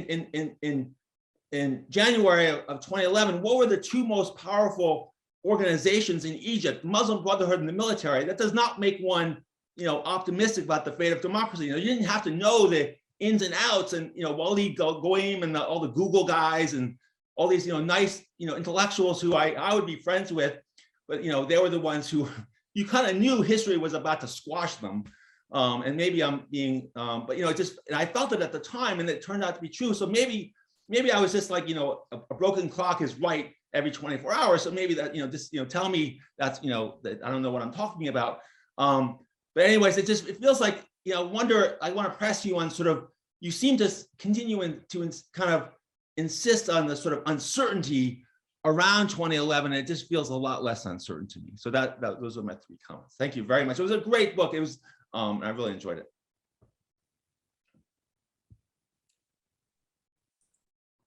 in January of 2011, what were the two most powerful organizations in Egypt? Muslim Brotherhood and the military. That does not make one optimistic about the fate of democracy. You didn't have to know the ins and outs, and Walid Goim and all the Google guys and all these nice intellectuals who I would be friends with, but they were the ones who you kind of knew history was about to squash them. And maybe I'm being, but and I felt it at the time, and it turned out to be true. So maybe I was just like a broken clock is right every 24 hours. So maybe that just tell me that's that I don't know what I'm talking about. But anyways, it feels like I want to press you on sort of, you seem to continue to kind of insist on the sort of uncertainty around 2011. It just feels a lot less uncertain to me. So those are my three comments. Thank you very much. It was a great book. It was, I really enjoyed it.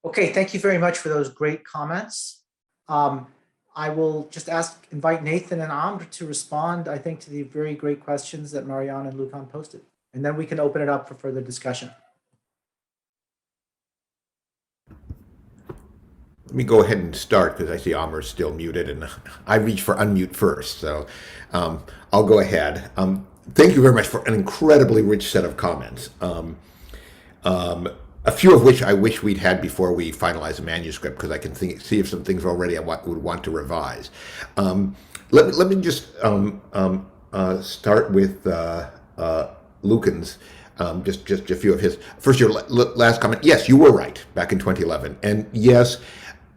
Okay, thank you very much for those great comments. I will just invite Nathan and Amr to respond, I think, to the very great questions that Mariana and Lucan posted. And then we can open it up for further discussion. Let me go ahead and start because I see Amr is still muted and I reached for unmute first. So I'll go ahead. Thank you very much for an incredibly rich set of comments. A few of which I wish we'd had before we finalize the manuscript, because I can see if some things already I would want to revise. Let me just start with Lucan's, just a few of his. First, your last comment. Yes, you were right back in 2011, and yes,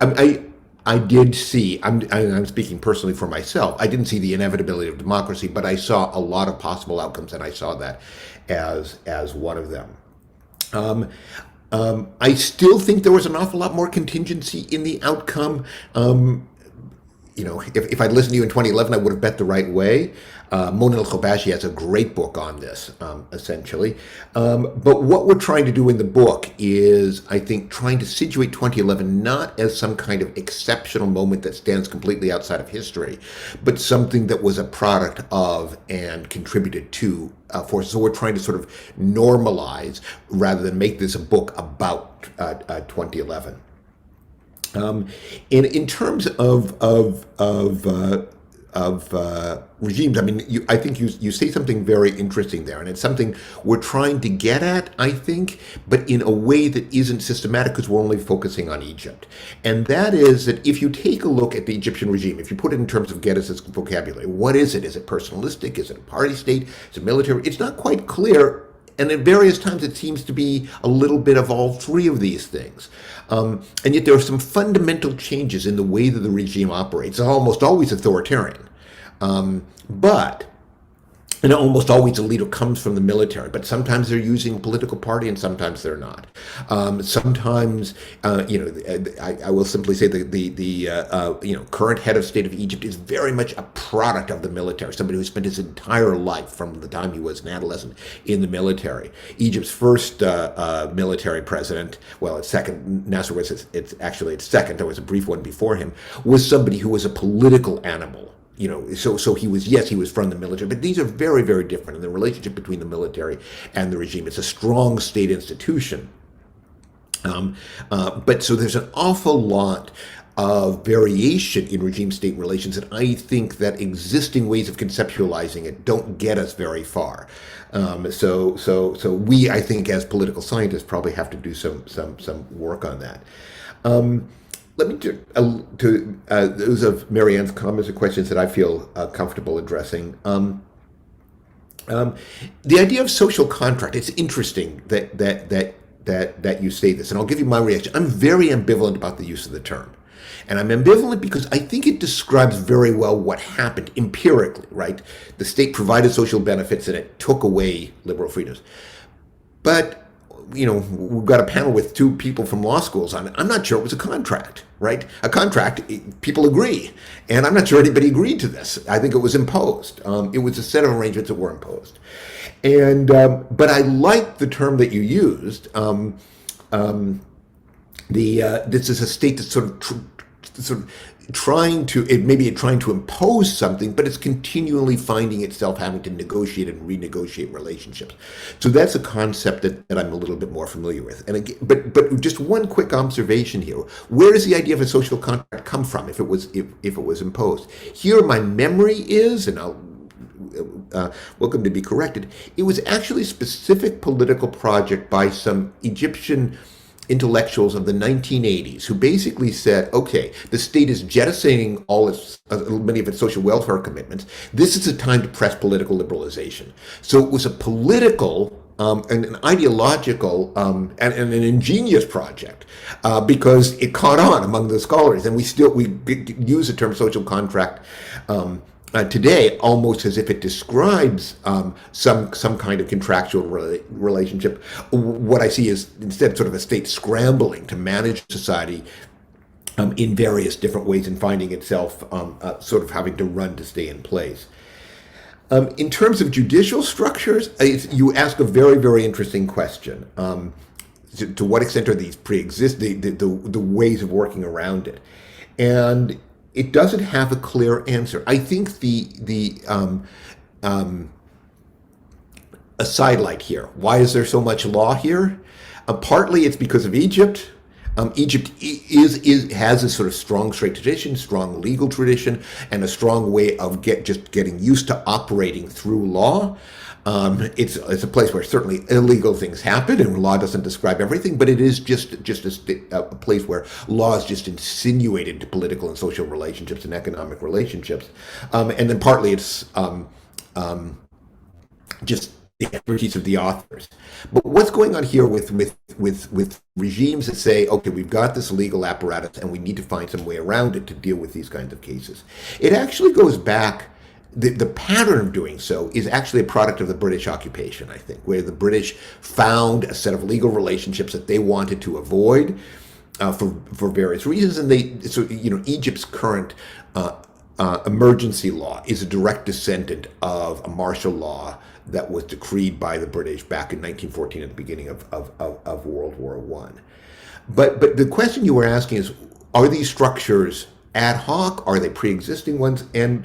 I did see. I'm speaking personally for myself. I didn't see the inevitability of democracy, but I saw a lot of possible outcomes, and I saw that as one of them. I still think there was an awful lot more contingency in the outcome. If I'd listened to you in 2011, I would have bet the right way. Mona El-Khobashi has a great book on this, essentially. But what we're trying to do in the book is, I think, trying to situate 2011 not as some kind of exceptional moment that stands completely outside of history, but something that was a product of and contributed to forces. So we're trying to sort of normalize rather than make this a book about 2011. Um, in terms of regimes, I mean, I think you say something very interesting there, and it's something we're trying to get at, I think, but in a way that isn't systematic because we're only focusing on Egypt. And that is that if you take a look at the Egyptian regime, if you put it in terms of Geddes' vocabulary, what is it? Is it personalistic? Is it a party state? Is it military? It's not quite clear. And at various times, it seems to be a little bit of all three of these things. And yet there are some fundamental changes in the way that the regime operates. It's almost always authoritarian. And almost always the leader comes from the military, but sometimes they're using a political party and sometimes they're not. Sometimes, I will simply say the current head of state of Egypt is very much a product of the military, somebody who spent his entire life from the time he was an adolescent in the military. Egypt's first military president, well, its second, Nasser was its second, there was a brief one before him, was somebody who was a political animal. So he was from the military, but these are very, very different in the relationship between the military and the regime. It's a strong state institution. But so there's an awful lot of variation in regime-state relations, and I think that existing ways of conceptualizing it don't get us very far. So we, I think, as political scientists, probably have to do some work on that. Let me to those of Marianne's comments or questions that I feel comfortable addressing. The idea of social contract, it's interesting that you say this, and I'll give you my reaction. I'm very ambivalent about the use of the term. And I'm ambivalent because I think it describes very well what happened empirically, right? The state provided social benefits and it took away liberal freedoms. But we've got a panel with two people from law schools on it. I'm not sure it was a contract, right? A contract, people agree. And I'm not sure anybody agreed to this. I think it was imposed. It was a set of arrangements that were imposed. And, but I like the term that you used. This is a state that's sort of trying to impose something, but it's continually finding itself having to negotiate and renegotiate relationships. So that's a concept that I'm a little bit more familiar with. And again, but just one quick observation here: where does the idea of a social contract come from? If it was imposed, here my memory is, and I'll welcome to be corrected. It was actually a specific political project by some Egyptian intellectuals of the 1980s who basically said, okay, the state is jettisoning many of its social welfare commitments. This is a time to press political liberalization. So it was a political and an ideological and an ingenious project because it caught on among the scholars, and we use the term social contract today almost as if it describes some kind of contractual relationship. What I see is instead sort of a state scrambling to manage society in various different ways and finding itself sort of having to run to stay in place. In terms of judicial structures, you ask a very, very interesting question. To what extent are these the ways of working around it? And it doesn't have a clear answer. I think a sidelight here. Why is there so much law here? Partly it's because of Egypt. Egypt has a sort of strong straight tradition, strong legal tradition, and a strong way of getting used to operating through law. It's a place where certainly illegal things happen, and law doesn't describe everything, but it is just a place where law is just insinuated to political and social relationships and economic relationships, and then partly it's just the expertise of the authors. But what's going on here with regimes that say, okay, we've got this legal apparatus and we need to find some way around it to deal with these kinds of cases? It actually goes back. The pattern of doing so is actually a product of the British occupation, I think, where the British found a set of legal relationships that they wanted to avoid for various reasons. And Egypt's current emergency law is a direct descendant of a martial law that was decreed by the British back in 1914 at the beginning of World War I. But the question you were asking is, are these structures ad hoc? Are they pre-existing ones? And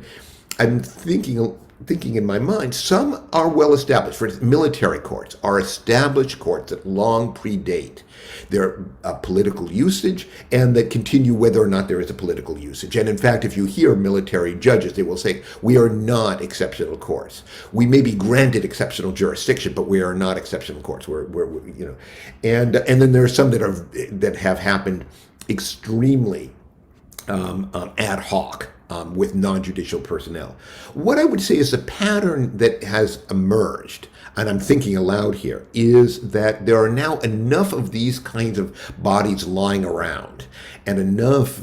I'm thinking thinking in my mind, some are well established. For instance, military courts are established courts that long predate their political usage and that continue whether or not there is a political usage. And in fact, if you hear military judges, they will say, we are not exceptional courts. We may be granted exceptional jurisdiction, but we are not exceptional courts. And then there are some that have happened extremely ad hoc. With non-judicial personnel. What I would say is the pattern that has emerged, and I'm thinking aloud here, is that there are now enough of these kinds of bodies lying around and enough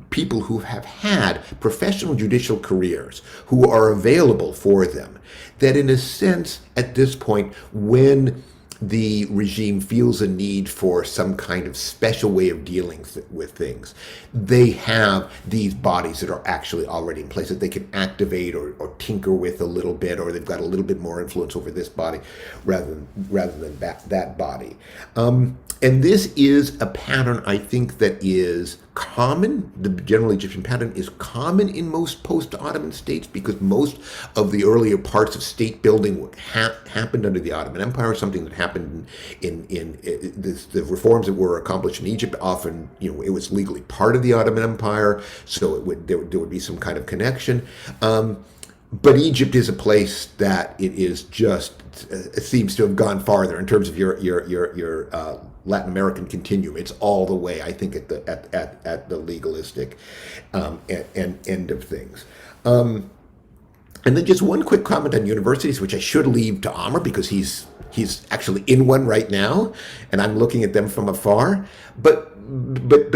people who have had professional judicial careers who are available for them that in a sense at this point, when the regime feels a need for some kind of special way of dealing with things, they have these bodies that are actually already in place that they can activate or tinker with a little bit, or they've got a little bit more influence over this body rather than that body. And this is a pattern, I think, that is common. The general Egyptian pattern is common in most post-Ottoman states because most of the earlier parts of state building happened under the Ottoman Empire, something that happened in the reforms that were accomplished in Egypt. Often, it was legally part of the Ottoman Empire, so there would be some kind of connection. But Egypt is a place that it is just it seems to have gone farther in terms of your Latin American continuum. It's all the way, I think, at the legalistic end of things. And then just one quick comment on universities, which I should leave to Amr because he's actually in one right now, and I'm looking at them from afar. But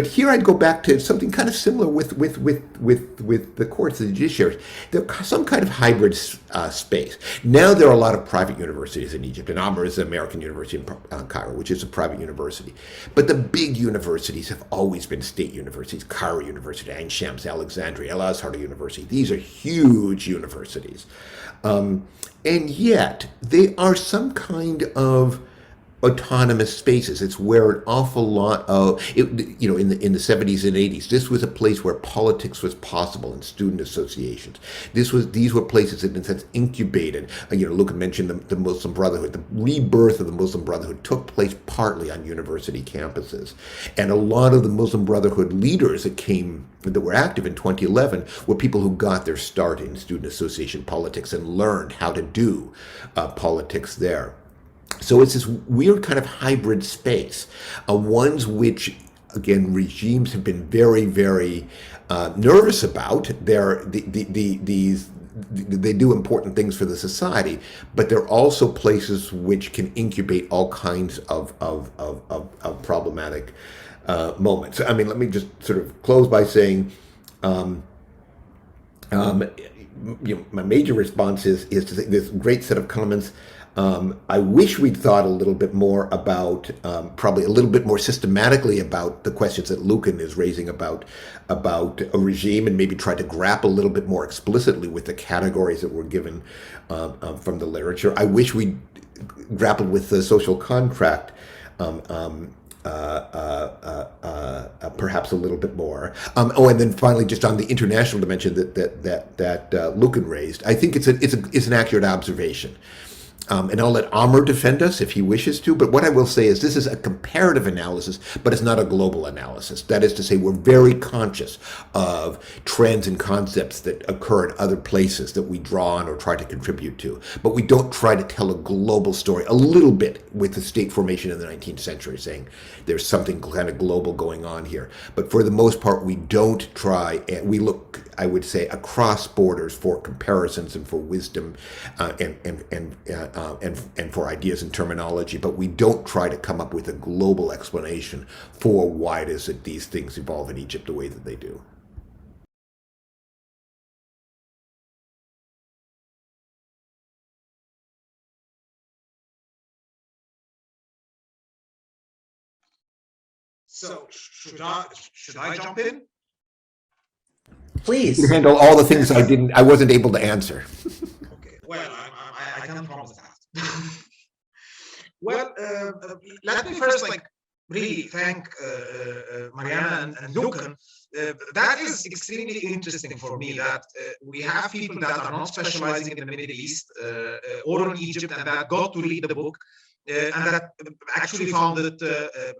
here I'd go back to something kind of similar with the courts, the judiciary. They're some kind of hybrid space. Now there are a lot of private universities in Egypt, and Amr is an American university in Cairo, which is a private university. But the big universities have always been state universities: Cairo University, Ain Shams, Alexandria, El Azhar University. These are huge universities, and yet they are some kind of autonomous spaces. It's where an awful lot of in the 70s and 80s, this was a place where politics was possible in student associations. These were places that in a sense incubated. Luca mentioned the Muslim Brotherhood. The rebirth of the Muslim Brotherhood took place partly on university campuses, and a lot of the Muslim Brotherhood leaders that were active in 2011 were people who got their start in student association politics and learned how to do politics there. So it's this weird kind of hybrid space, ones which, again, regimes have been very, very nervous about. They do important things for the society, but they're also places which can incubate all kinds of problematic moments. I mean, let me just sort of close by saying, my major response is to say this great set of comments. I wish we'd thought a little bit more about, probably a little bit more systematically about the questions that Lucan is raising about a regime, and maybe try to grapple a little bit more explicitly with the categories that were given from the literature. I wish we'd grappled with the social contract perhaps a little bit more. And then finally, just on the international dimension that Lucan raised, I think it's an accurate observation. And I'll let Amr defend us if he wishes to, but what I will say is this is a comparative analysis, but it's not a global analysis. That is to say, we're very conscious of trends and concepts that occur in other places that we draw on or try to contribute to, but we don't try to tell a global story, a little bit with the state formation in the 19th century, saying there's something kind of global going on here. But for the most part, we don't try, and we look, I would say, across borders for comparisons and for wisdom and for ideas and terminology, but we don't try to come up with a global explanation for why it is that these things evolve in Egypt the way that they do. So should I jump in? Please. You handle all the things I wasn't able to answer. Okay. Well, I can't promise that. Well, let me first really thank Mariana and Lucan. That is extremely interesting for me, that we have people that are not specializing in the Middle East or in Egypt, and that got to read the book and that actually found it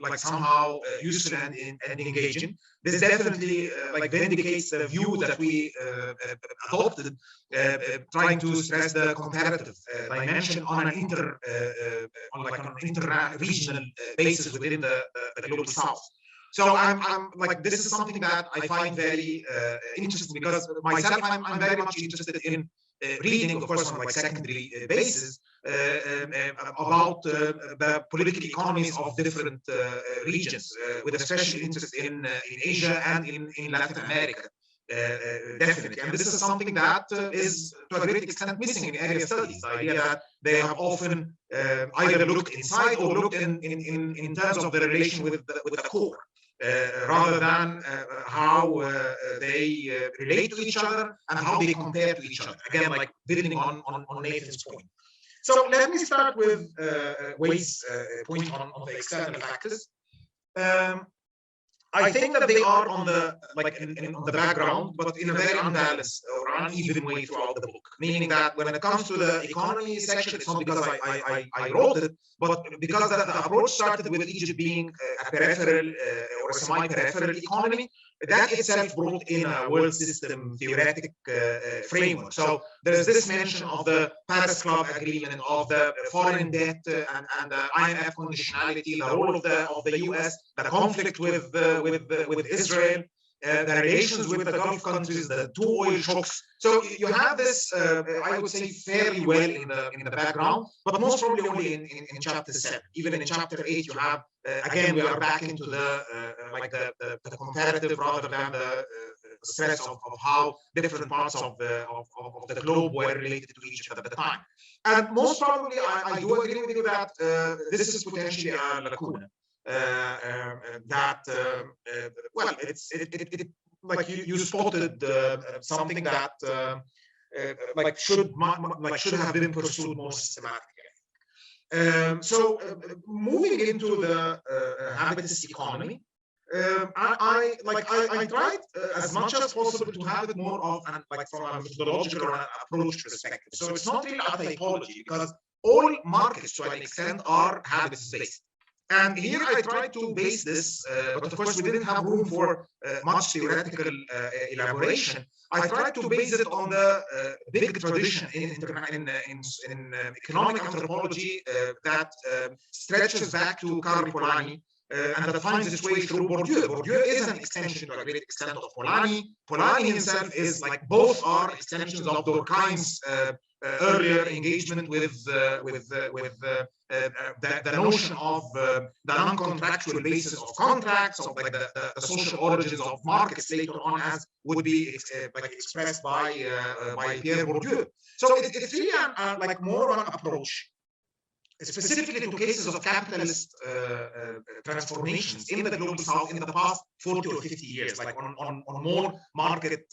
like somehow useful and engaging. This definitely like vindicates the view that we adopted, trying to stress the comparative dimension on an inter-regional basis within the global South. So I'm like, this is something that I find very interesting, because myself I'm very much interested in reading, of course, on like secondary basis about the political economies of different regions, with a special interest in Asia and in Latin America. Definitely, and this is something that is to a great extent missing in area studies. The idea that they have often either looked inside or looked in terms of the relation with the core, rather than how they relate to each other and how they compare to each other. Again, like building on Nathan's point. So let me start with Wade's point on the external factors. I think that they are on the on the background, but in a very unbalanced or uneven way throughout the book. Meaning that when it comes to the economy section, it's not because I wrote it, but because the approach started with Egypt being a peripheral or a semi-peripheral economy, that itself brought in a world system theoretic framework. So there's this mention of the Paris Club agreement, of the foreign debt and the IMF conditionality, the role of the US, the conflict with Israel, the relations with the Gulf countries, the two oil shocks. So you have this, I would say, fairly well in the background, but most probably only in chapter 7. Even in chapter 8, you have again, we are back into the comparative rather than the stress of how different parts of the globe were related to Egypt at the time. And most probably, I do agree with you that this is potentially a lacuna. That well, it like you spotted something that like should have been pursued more systematically. So moving into the habitus economy, I tried as much as possible to have it more of an, like from a methodological or an approach perspective. So it's not really a typology, because all markets to an extent are habitus based. And here I tried to base this, but of course we didn't have room for much theoretical elaboration. I tried to base it on the big tradition in economic anthropology that stretches back to Karl Polanyi and that finds its way through Bourdieu. Bourdieu is an extension to a great extent of Polanyi. Polanyi himself is like, both are extensions of Durkheim's earlier engagement with the notion of the non-contractual basis of contracts, of like the social origins of markets later on, as would be like expressed by Pierre Bourdieu. So it's really like more of an approach specifically to cases of capitalist transformations in the global South in the past 40 or 50 years, like on more market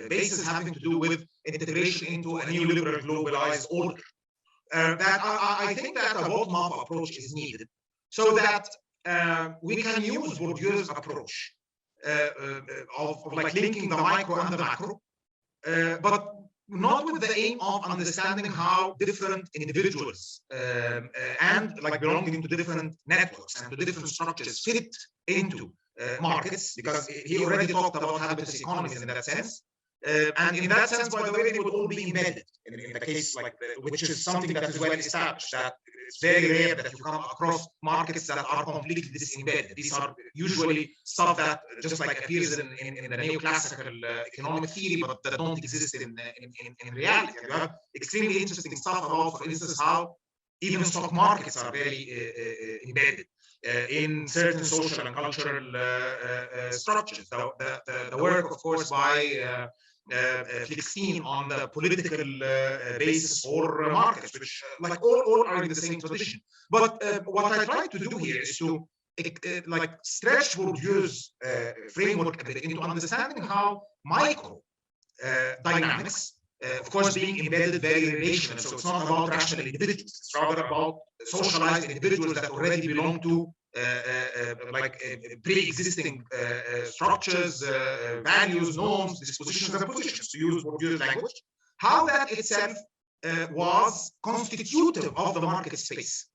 basis, having to do with integration into a neoliberal globalized order. That I think that a bottom-up approach is needed, so that we can use Bourdieu's approach of like linking the micro and the macro, but not with the aim of understanding how different individuals and like belonging to different networks and to different structures fit into markets, because he already talked about habitus economies in that sense. And in that sense, by the way, they would all be embedded in the case, like which is something that is well established, that it's very rare that you come across markets that are completely disembedded. These are usually stuff that just like appears in the neoclassical economic theory, but that don't exist in reality. And you have extremely interesting stuff about, for instance, how even stock markets are very embedded in certain social and cultural structures. The work, of course, by Flickstein on the political basis for markets, which like all are in the same tradition. But what I try to do here is to like stretch Bourdieu's framework a bit into understanding how micro dynamics, of course, being embedded very relational. So it's not about rational individuals. It's rather about socialized individuals that already belong to pre-existing structures, values, norms, dispositions, and positions, to use Bourdieu's language, how that itself was constitutive of the market space.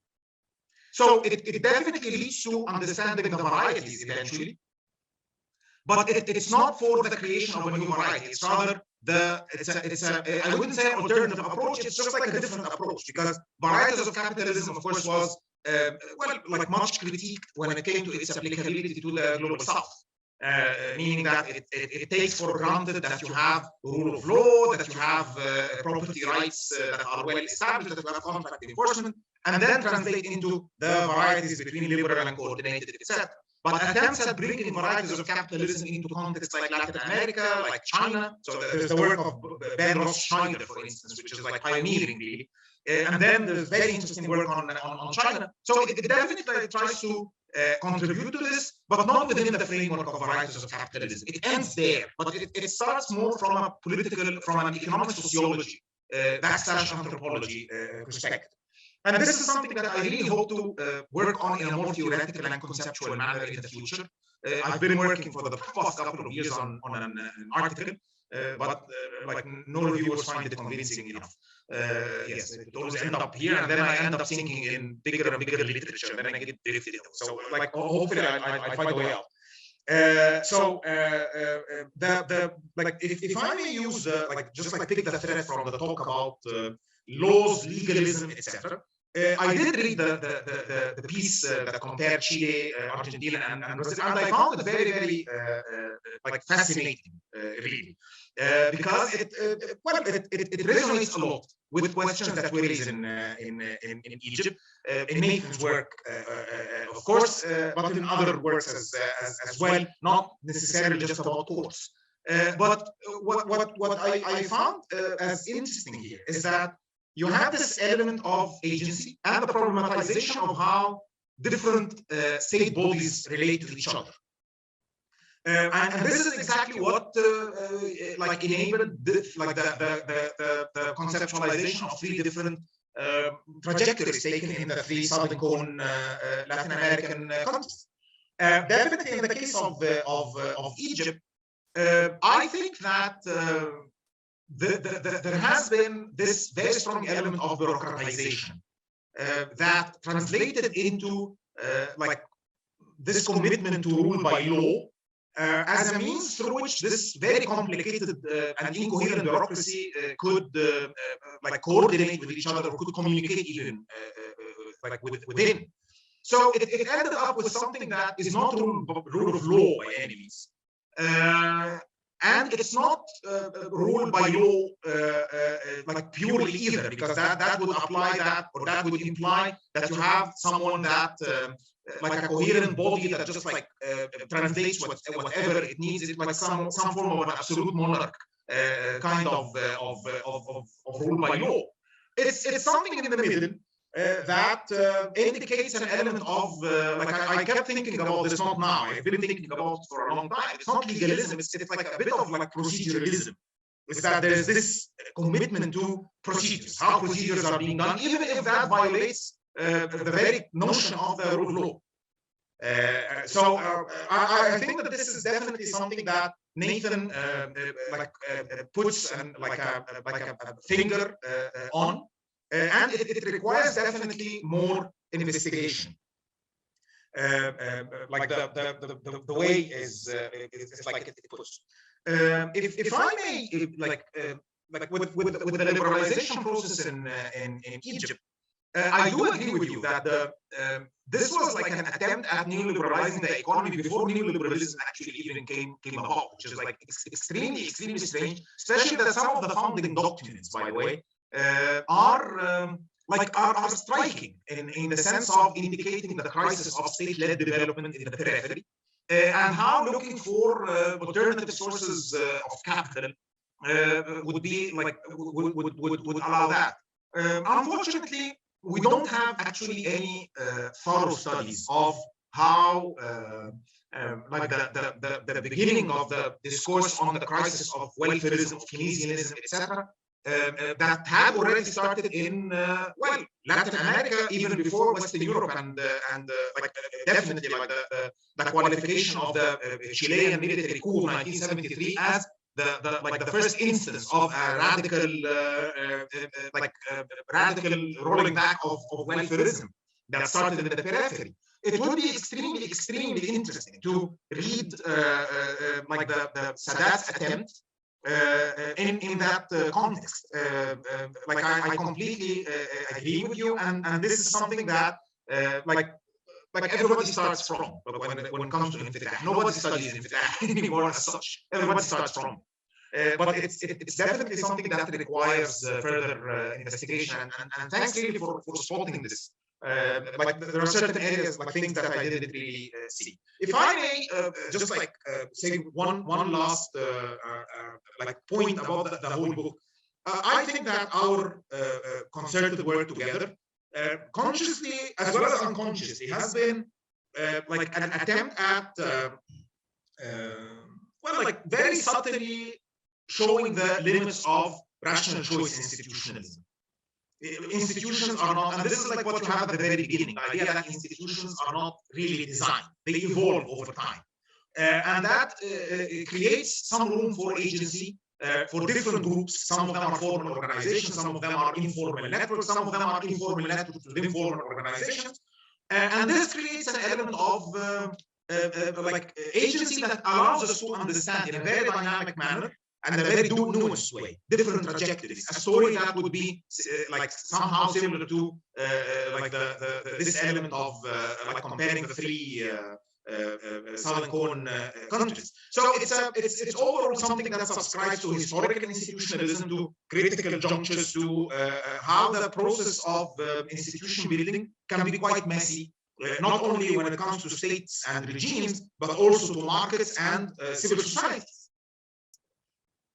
So it definitely leads to understanding the varieties eventually, but it's not for the creation of a new variety. It's rather I wouldn't say an alternative approach. It's just like a different approach, because varieties of capitalism, of course, was much critiqued when it came to its applicability to the global south. Meaning that it takes for granted that you have rule of law, that you have property rights that are well established, that you have contract enforcement, and then translate into the varieties between liberal and coordinated, etc. But attempts at bringing varieties of capitalism into contexts like Latin America, like China. So there's the work of Ben Ross Schneider, for instance, which is like pioneering, really. And then there's very interesting work on China. So it definitely tries to contribute to this, but not within the framework of varieties of capitalism. It ends there, but it starts more from a political, from an economic sociology, /anthropology perspective. And this is something that I really hope to work on in a more theoretical and conceptual manner in the future. I've been working for the past couple of years on an article, but no reviewers find it convincing enough. Yes, it always ends up here, and then I end up thinking in bigger and bigger literature, and then I get drifted. So hopefully I find a way out. If I may use pick the thread from the talk about laws, legalism, etc. I did read the piece that compared Chile, Argentina, and Brazil, and I found it very, very fascinating, really, because it resonates a lot with questions that we raise in Egypt, in Nathan's work, of course, but in other works as well, not necessarily just about courts. But what I found as interesting here is that you have this element of agency and the problematization of how different state bodies relate to each other. And this is exactly what enabled the conceptualization of three different trajectories taken in the three southern cone Latin American countries. Definitely in the case of Egypt, I think that there has been this very strong element of bureaucratization that translated into this commitment to rule by law as a means through which this very complicated and incoherent bureaucracy could coordinate with each other, or could communicate even within. So it ended up with something that is not rule of law by any means. And it's not ruled by law purely either, because that would apply that, or that would imply that you have someone that a coherent body that just translates whatever it needs. It's like some form of an absolute monarch kind of rule by law. It's something in the middle that indicates an element of I kept thinking about this, not now, I've been thinking about it for a long time. It's not legalism, it's like a bit of proceduralism. It's that there's this commitment to procedures, how procedures are being done, even if that violates the very notion of the rule of law. I think that this is definitely something that Nathan puts a finger on. And it requires definitely more investigation. The way is it puts. If I may, with the liberalization process in Egypt, I do agree with you that this was an attempt at neoliberalizing the economy before neoliberalism actually even came about, which is extremely strange, especially that some of the founding documents, by the way, are striking in the sense of indicating the crisis of state-led development in the periphery, and how looking for alternative sources of capital would be would allow that. Unfortunately, we don't have actually any thorough studies of how the beginning of the discourse on the crisis of welfarism, of Keynesianism, etc., that had already started in well, Latin America, even before Western Europe, and like definitely like the qualification of the Chilean military coup of 1973 as the first instance of a radical radical rolling back of welfareism that started in the periphery. It would be extremely interesting to read like the Sadat's attempt in that context. Like I completely agree with you, and this is something that like everybody starts from when it comes to Infitah. Nobody studies Infitah anymore as such. Everybody starts from. But it's definitely something that requires further investigation, and thanks really for spotting this. Like there are certain areas, like things that I didn't really see. If I may just like say one last like point about the whole book, I think that our concerted work together, consciously as well as unconsciously, has been like an attempt at well, like very subtly showing the limits of rational choice institutionalism. Institutions are not, and this is like what you have at the very beginning, the idea that institutions are not really designed, they evolve over time. And that creates some room for agency for different groups. Some of them are formal organizations, some of them are informal networks, some of them are informal networks within formal organizations. And this creates an element of like agency that allows us to understand in a very dynamic manner and a very nuanced way different trajectories. A story that would be like somehow similar to like this element of like comparing the three Southern Cone countries. So it's overall something that subscribes to historical institutionalism, to critical junctures, to how the process of institution building can be quite messy, not only when it comes to states and regimes, but also to markets and civil societies.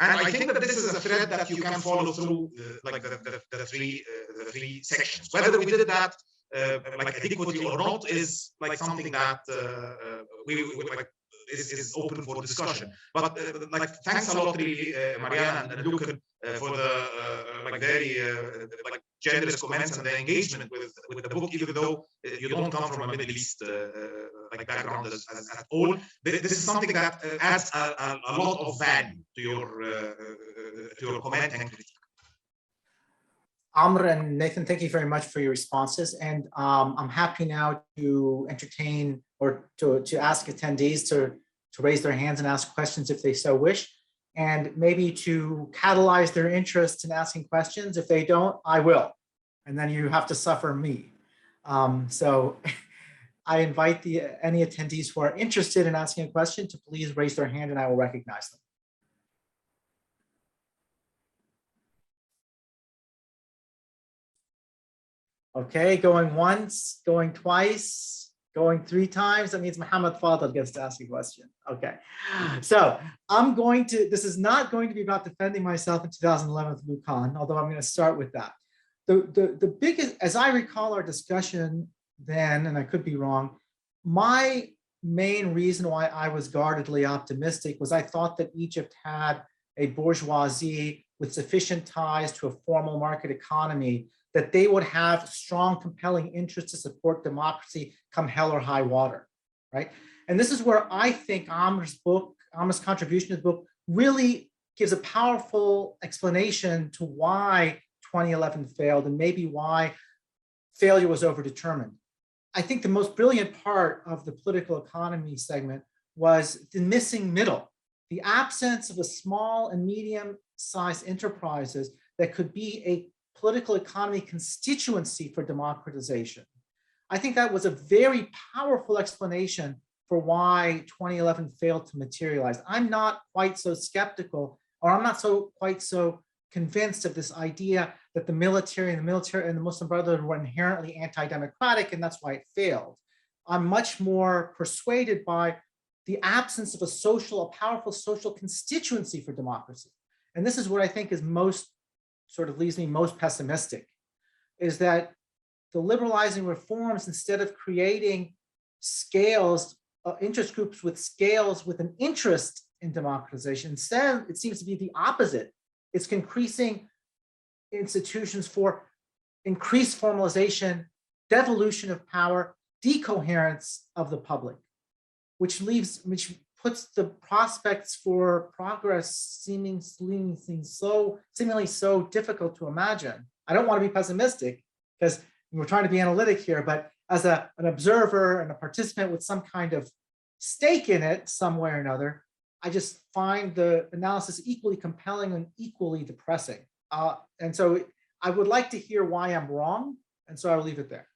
And I think that this is a thread that you can follow through like the three sections. Whether we did that like adequately or not is like something that we like is open for discussion. But like thanks a lot, really, Mariana and Lucan, for the like very like generous comments and the engagement with the book, even though you don't come from a Middle East like background at all. This is something that adds a lot of value to your comment and critique. Amr and Nathan, thank you very much for your responses. And I'm happy now to entertain or to ask attendees to raise their hands and ask questions if they so wish, and maybe to catalyze their interest in asking questions. If they don't, I will. And then you have to suffer me. So I invite any attendees who are interested in asking a question to please raise their hand and I will recognize them. Okay, going once, going twice, going 3 times. That means Muhammad Fadl gets to ask a question. Okay, so I'm going to, this is not going to be about defending myself in 2011 with Lucan, although I'm going to start with that. The biggest, as I recall our discussion then, and I could be wrong, my main reason why I was guardedly optimistic was I thought that Egypt had a bourgeoisie with sufficient ties to a formal market economy that they would have strong, compelling interest to support democracy come hell or high water, right? And this is where I think Amr's contribution to the book really gives a powerful explanation to why 2011 failed and maybe why failure was overdetermined. I think the most brilliant part of the political economy segment was the missing middle, the absence of a small and medium-sized enterprises that could be a political economy constituency for democratization. I think that was a very powerful explanation for why 2011 failed to materialize. I'm not quite so skeptical, or I'm not quite so convinced of this idea that the military and the Muslim Brotherhood were inherently anti-democratic and that's why it failed. I'm much more persuaded by the absence of a powerful social constituency for democracy. And this is what I think is sort of leaves me most pessimistic, is that the liberalizing reforms, instead of creating scales, interest groups with scales with an interest in democratization, instead it seems to be the opposite. It's increasing institutions for increased formalization, devolution of power, decoherence of the public, which puts the prospects for progress seemingly so difficult to imagine. I don't want to be pessimistic because we're trying to be analytic here, but as an observer and a participant with some kind of stake in it some way or another, I just find the analysis equally compelling and equally depressing. And so I would like to hear why I'm wrong, and so I'll leave it there.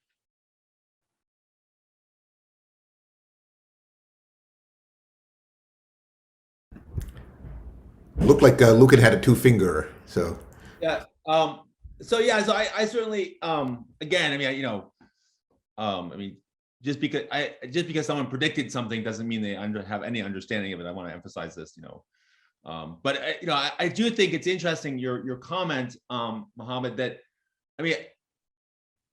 Looked like Lucan had a two-finger, so. Yeah. So I certainly, again, I mean, just because someone predicted something doesn't mean they have any understanding of it. I want to emphasize this, but I do think it's interesting your comment, Mohammed, that, I mean,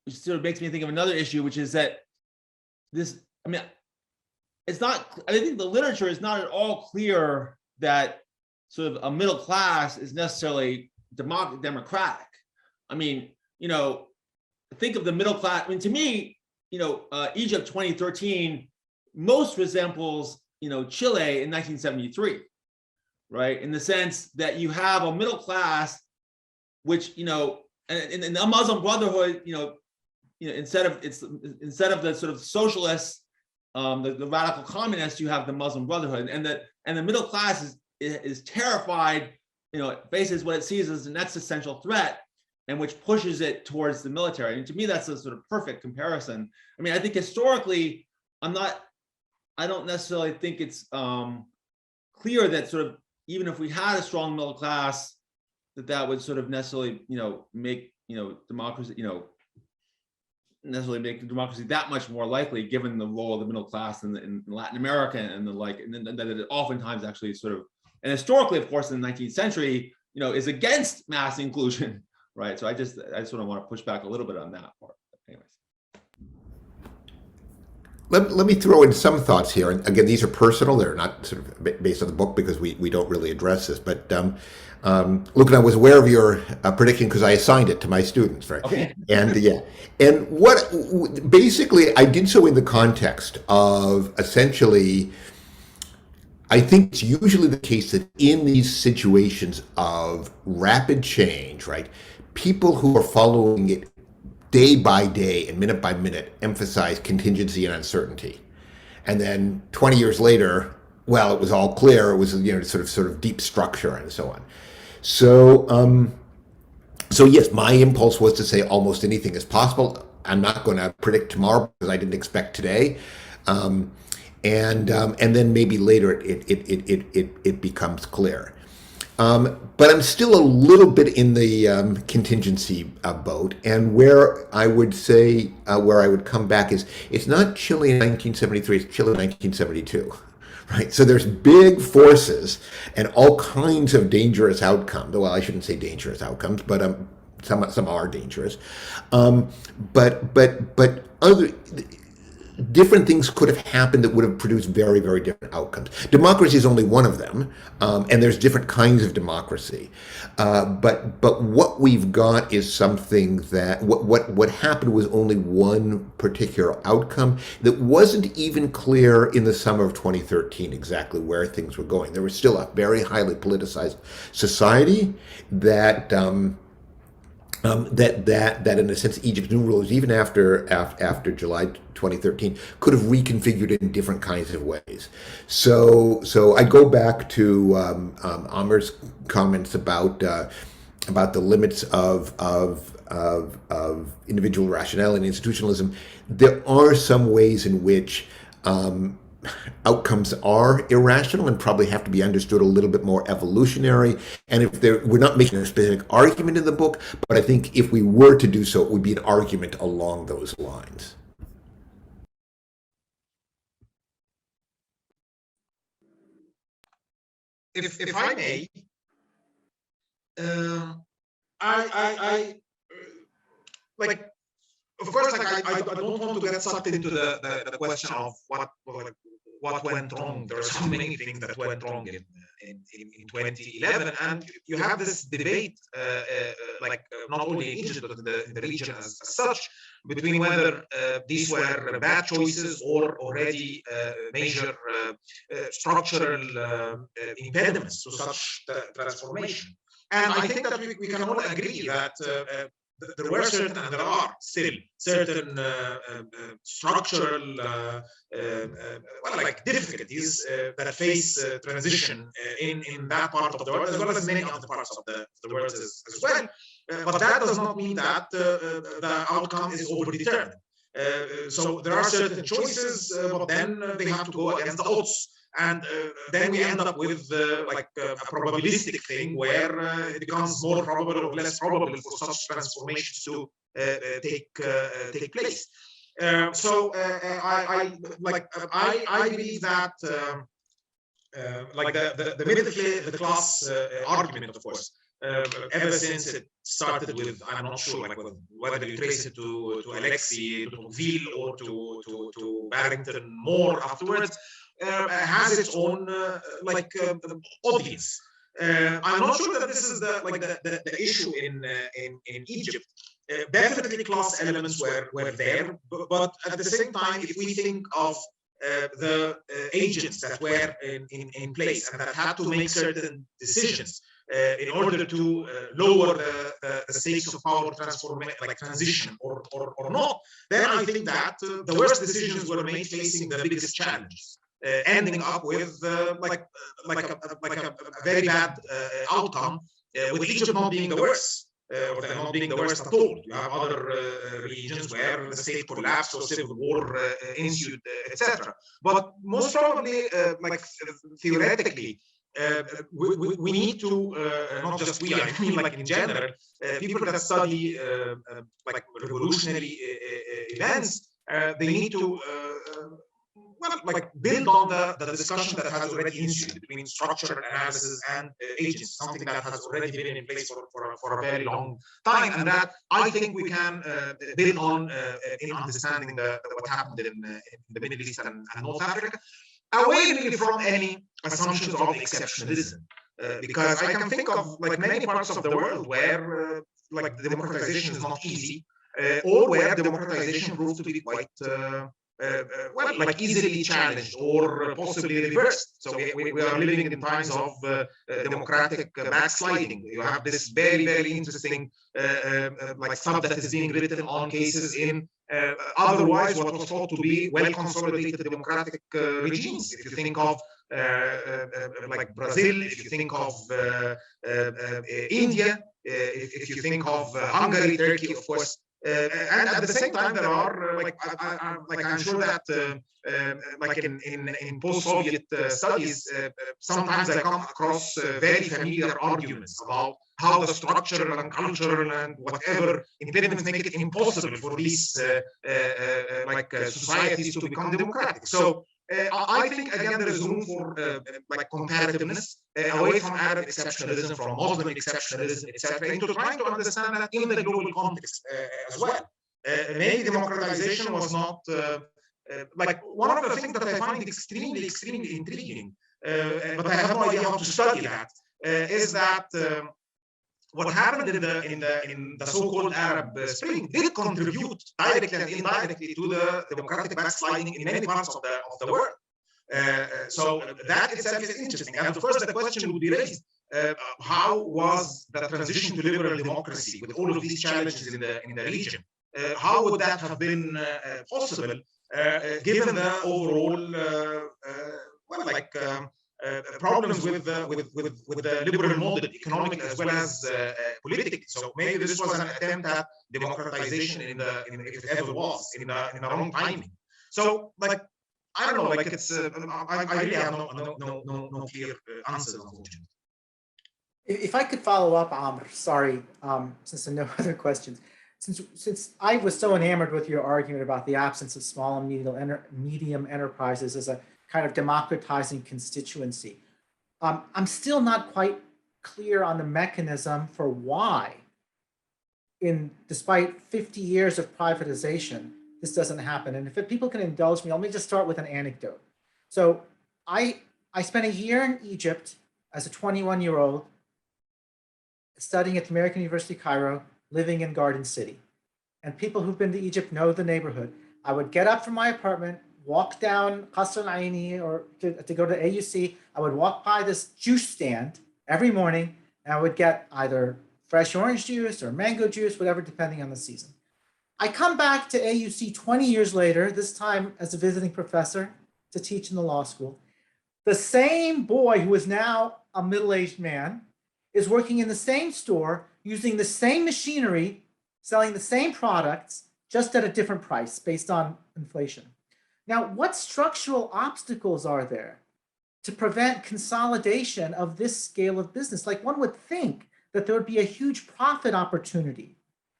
it sort of makes me think of another issue, which is that it's not, I think the literature is not at all clear that sort of a middle class is necessarily democratic. I mean, think of the middle class. I mean, to me, Egypt 2013 most resembles, Chile in 1973, right? In the sense that you have a middle class, which, in the Muslim Brotherhood, instead of the sort of socialists, the radical communists, you have the Muslim Brotherhood, and the middle class is terrified, faces what it sees as an existential threat, and which pushes it towards the military. And to me, that's a sort of perfect comparison. I mean, I think historically, I don't necessarily think it's clear that sort of, even if we had a strong middle class, that would sort of necessarily, make, democracy, necessarily make democracy that much more likely, given the role of the middle class in Latin America and the like, and that it oftentimes actually sort of, and historically, of course, in the 19th century, is against mass inclusion, right? So I just sort of want to push back a little bit on that part. Anyways. Let me throw in some thoughts here. And again, these are personal. They're not sort of based on the book because we don't really address this. But Lucan, I was aware of your prediction because I assigned it to my students, right? Okay. And and what basically I did so in the context of essentially, I think it's usually the case that in these situations of rapid change, right, people who are following it day by day and minute by minute emphasize contingency and uncertainty. And then 20 years later, well, it was all clear. It was, sort of deep structure and so on. So, so yes, my impulse was to say almost anything is possible. I'm not going to predict tomorrow because I didn't expect today. And then maybe later it becomes clear. But I'm still a little bit in the contingency boat, and where I would say where I would come back is it's not Chile in 1973, it's Chile in 1972, right? So there's big forces and all kinds of dangerous outcomes. Well, I shouldn't say dangerous outcomes, but some are dangerous. But other different things could have happened that would have produced very, very different outcomes. Democracy is only one of them, and there's different kinds of democracy. But what we've got is something that what happened was only one particular outcome that wasn't even clear in the summer of 2013 exactly where things were going. There was still a very highly politicized society that in a sense Egypt's new rulers, even after July 2013, could have reconfigured it in different kinds of ways. So I go back to Amr's comments about the limits of individual rationality and institutionalism. There are some ways in which outcomes are irrational and probably have to be understood a little bit more evolutionary. And we're not making a specific argument in the book, but I think if we were to do so, it would be an argument along those lines. If I may, I like, of course, like I don't want to get sucked into the question of what what went wrong. There are so many things that went wrong in 2011, and you have this debate, not only in Egypt but in the region as such, between whether these were bad choices or already major structural impediments to such transformation. And I think that we can all agree that there were certain, and there are still certain structural difficulties that face transition in that part of the world, as well as many other parts of the world as well. But that does not mean that the outcome is overdetermined. So there are certain choices, but then they have to go against the odds. And then we end up with a probabilistic thing where it becomes more probable or less probable for such transformations to take place. So I believe that the middle class argument, of course, ever since it started with, I'm not sure whether you trace it to Alexei de Tocqueville or to Barrington Moore afterwards, has its own audience. I'm not sure that this is the issue in Egypt. Definitely class elements were there, but at the same time, if we think of the agents that were in place and that had to make certain decisions in order to lower the stakes of power transition or not, then I think that the worst decisions were made facing the biggest challenges. Ending up with a very bad outcome, with Egypt not being the worst, or not being the worst at all. You have other regions where the state collapsed or civil war ensued, etc. But most probably, theoretically, we need to, not just we, I mean in general, people that study revolutionary events, they need to build on the discussion that has already ensued between structural analysis and agents, something that has already been in place for a very long time, and that I think we can build on in understanding what happened in the Middle East and North Africa, away really from any assumptions of exceptionalism, because I can think of many parts of the world where the democratization is not easy, or where democratization proved to be quite easily challenged or possibly reversed. So we are living in times of democratic backsliding. You have this very, very interesting stuff that is being written on cases in otherwise what was thought to be well-consolidated democratic regimes. If you think of Brazil, if you think of India, if you think of Hungary, Turkey, of course. And at the same time, there are I'm sure that in post-Soviet studies, sometimes I come across very familiar arguments about how the structural and cultural and whatever impediments make it impossible for these societies to become democratic. So I think again there is room for comparativeness away from Arab exceptionalism, from Muslim exceptionalism, etc., into trying to understand that in the global context as well. Maybe democratization was not one of the things that I find extremely intriguing, but I have no idea how to study that. Is that what happened in the so-called Arab Spring did contribute directly and indirectly to the democratic backsliding in many parts of the world. So that itself is interesting. And of course, the question would be raised: how was the transition to liberal democracy with all of these challenges in the region? How would that have been possible, given the overall problems with the liberal model, economically as well as politically? So maybe this was an attempt at democratization if it ever was, in the wrong timing. So I don't know, it's I really have no clear answers, unfortunately. If I could follow up, Amr, sorry, since there are no other questions. Since I was so enamored with your argument about the absence of small and medium enterprises as a kind of democratizing constituency, I'm still not quite clear on the mechanism for why, despite 50 years of privatization, this doesn't happen. And if people can indulge me, let me just start with an anecdote. So I spent a year in Egypt as a 21-year-old studying at the American University Cairo, living in Garden City. And people who've been to Egypt know the neighborhood. I would get up from my apartment, walk down Qasr al-Aini or to go to AUC. I would walk by this juice stand every morning, and I would get either fresh orange juice or mango juice, whatever, depending on the season. I come back to AUC 20 years later, this time as a visiting professor to teach in the law school. The same boy who is now a middle-aged man is working in the same store, using the same machinery, selling the same products, just at a different price based on inflation. Now, what structural obstacles are there to prevent consolidation of this scale of business? Like, one would think that there would be a huge profit opportunity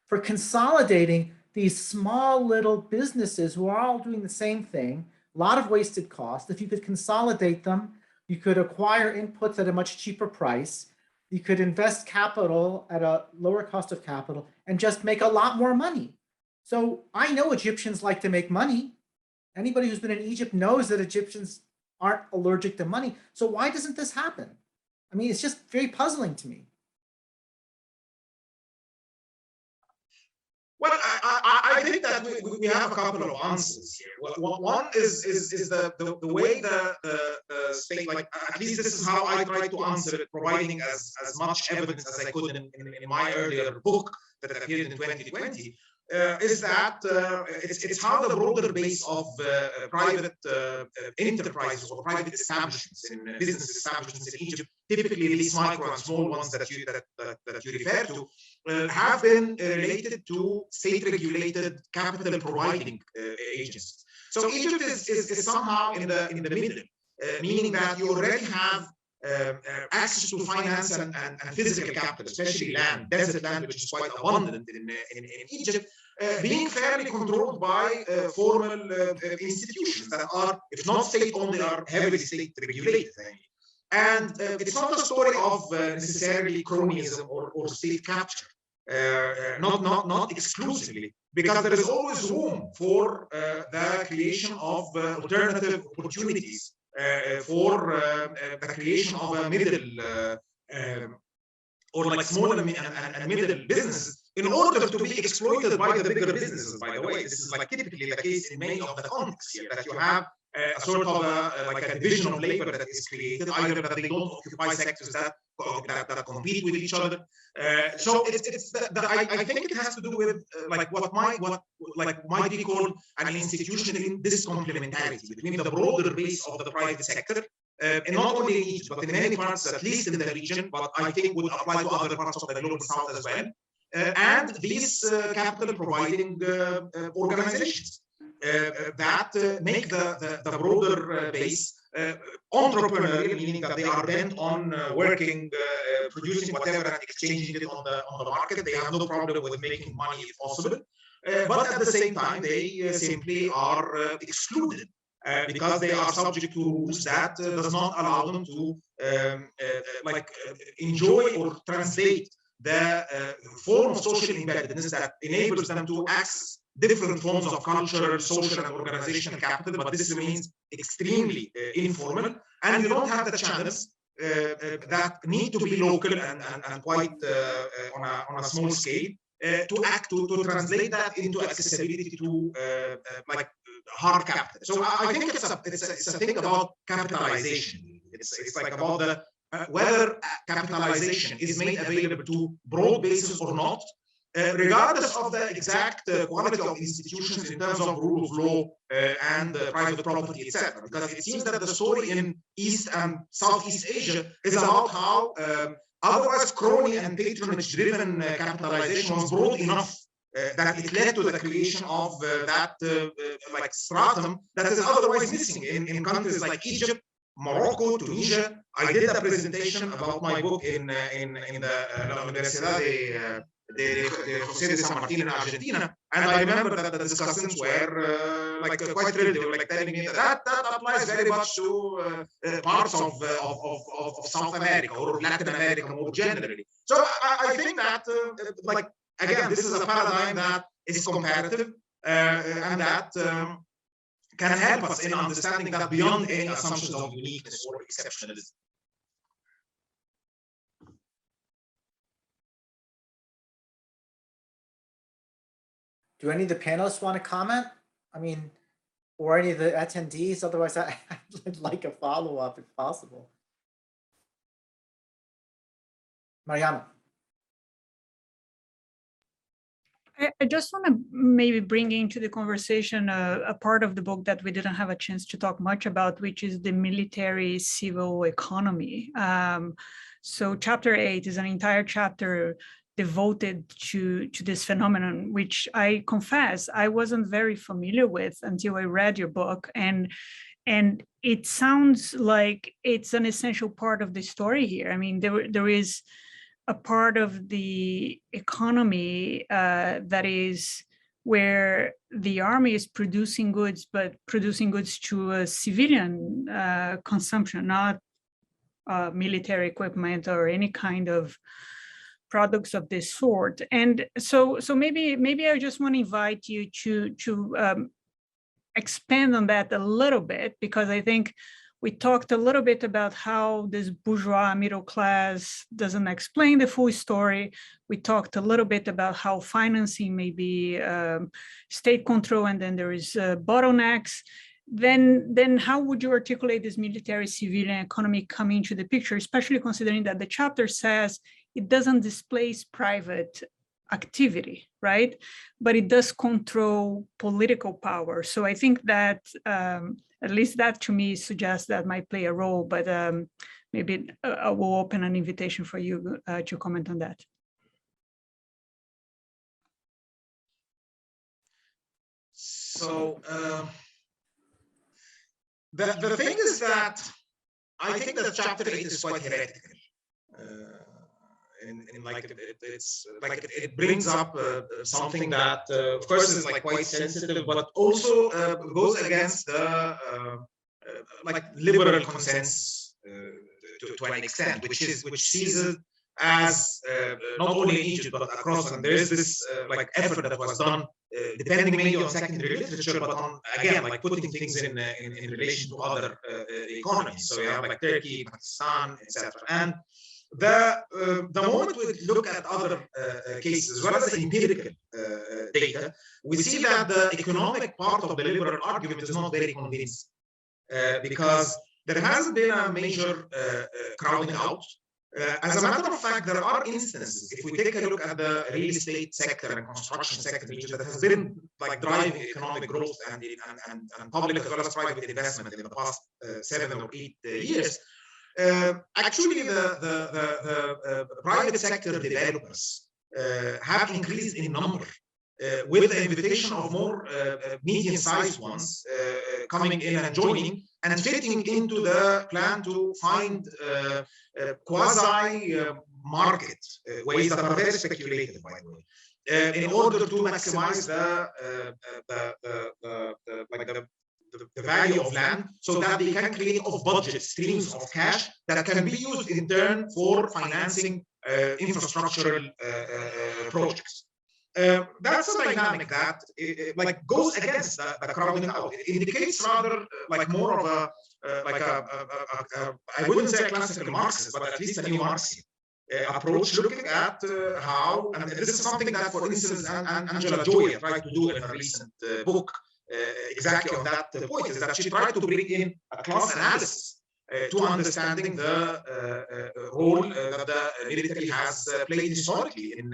for consolidating these small little businesses who are all doing the same thing, a lot of wasted cost. If you could consolidate them, you could acquire inputs at a much cheaper price. You could invest capital at a lower cost of capital and just make a lot more money. So I know Egyptians like to make money. Anybody who's been in Egypt knows that Egyptians aren't allergic to money. So why doesn't this happen? I mean, it's just very puzzling to me. Well, I think that we have a couple of answers here. One is the way the state, like, at least this is how I try to answer it, providing as much evidence as I could in my earlier book that appeared in 2020, is that it's how the broader base of private enterprises or private establishments in business establishments in Egypt, typically these micro and small ones that you refer to, have been related to state-regulated capital-providing agencies. So Egypt is somehow in the middle, meaning that you already have access to finance and physical capital, especially land, desert land, which is quite abundant in Egypt, being fairly controlled by formal institutions that are, if not state-owned, they are heavily state-regulated. And it's not a story of necessarily cronyism or state capture, not exclusively, because there is always room for the creation of alternative opportunities, for the creation of a middle or like small and middle businesses in order to be exploited by the bigger businesses. By the way, this is like typically the case in many of the contexts here, that you have a sort of like a division of labor that is created, either that they don't occupy sectors that compete with each other. So I think it has to do with like what might be called an institutional discomplementarity between the broader base of the private sector, and not only in Egypt, but in many parts, at least in the region, but I think would apply to other parts of the global south as well, and these capital providing organizations that make the broader base entrepreneurial, meaning that they are bent on working, producing whatever and exchanging it on the market. They have no problem with making money if possible, but at the same time they simply are excluded because they are subject to rules that does not allow them to enjoy or translate the form of social embeddedness that enables them to access different forms of cultural, social, and organizational capital, but this remains extremely informal, and you don't have the channels that need to be local and quite on a small scale to translate that into accessibility to like hard capital. So I think it's a thing about capitalization. It's like about the whether capitalization is made available to broad bases or not, regardless of the exact quality of institutions in terms of rule of law and private property, etc. Because it seems that the story in East and Southeast Asia is about how otherwise crony and patronage-driven capitalization was broad enough that it led to the creation of that like stratum that is otherwise missing in countries like Egypt, Morocco, Tunisia. I did a presentation about my book in the Universidad de José de San Martín in Argentina, and I remember that the discussants were like quite thrilled. They were like telling me that applies very much to parts of South America or Latin America more generally. So I think that like again, this is a paradigm that is comparative and that can help us in understanding that beyond any assumptions of uniqueness or exceptionalism. Do any of the panelists want to comment? I mean, or any of the attendees? Otherwise, I'd like a follow-up if possible. Mariana. I just want to maybe bring into the conversation a part of the book that we didn't have a chance to talk much about, which is the military civil economy. So chapter 8 is an entire chapter devoted to this phenomenon, which I confess I wasn't very familiar with until I read your book. And it sounds like it's an essential part of the story here. I mean, there is a part of the economy that is where the army is producing goods, but producing goods to a civilian consumption, not military equipment or any kind of products of this sort. And so maybe I just want to invite you to expand on that a little bit, because I think we talked a little bit about how this bourgeois middle class doesn't explain the full story. We talked a little bit about how financing may be state control, and then there is bottlenecks. Then how would you articulate this military civilian economy coming into the picture, especially considering that the chapter says it doesn't displace private activity, right? But it does control political power. So I think that at least that to me suggests that might play a role, but maybe I will open an invitation for you to comment on that. So the thing is that I think that chapter 8 is quite heretical. In like it's like it brings up something that of course is like quite sensitive, but also goes against the like liberal consensus to an extent, which sees it as not only in Egypt but across. And there is this like effort that was done, depending mainly on secondary literature, but on again like putting things in relation to other economies. So you have like Turkey, Pakistan, etc. And the moment we look at other cases, as well as the empirical data, we see that the economic part of the liberal argument is not very convincing, because there hasn't been a major crowding out. As a matter of fact, there are instances, if we take a look at the real estate sector and construction sector in Egypt, that has been like driving economic growth and public as well as private investment in the past 7 or 8 years. Actually, the private sector developers have increased in number with the invitation of more medium-sized ones coming in and joining and fitting into the plan to find quasi-market ways that are very speculative, by the way, in order to maximize the value of land, so that they can create off-budget streams of cash that can be used in turn for financing infrastructural projects. That's a dynamic that like goes against the crowding out. It indicates rather like more of a I wouldn't say a classical Marxist, but at least a neo Marxian approach, looking at how, and this is something that, for instance, Angela Joya tried to do in her recent book, exactly on that point, is that she tried to bring in a class analysis to understanding the role that the military has played historically in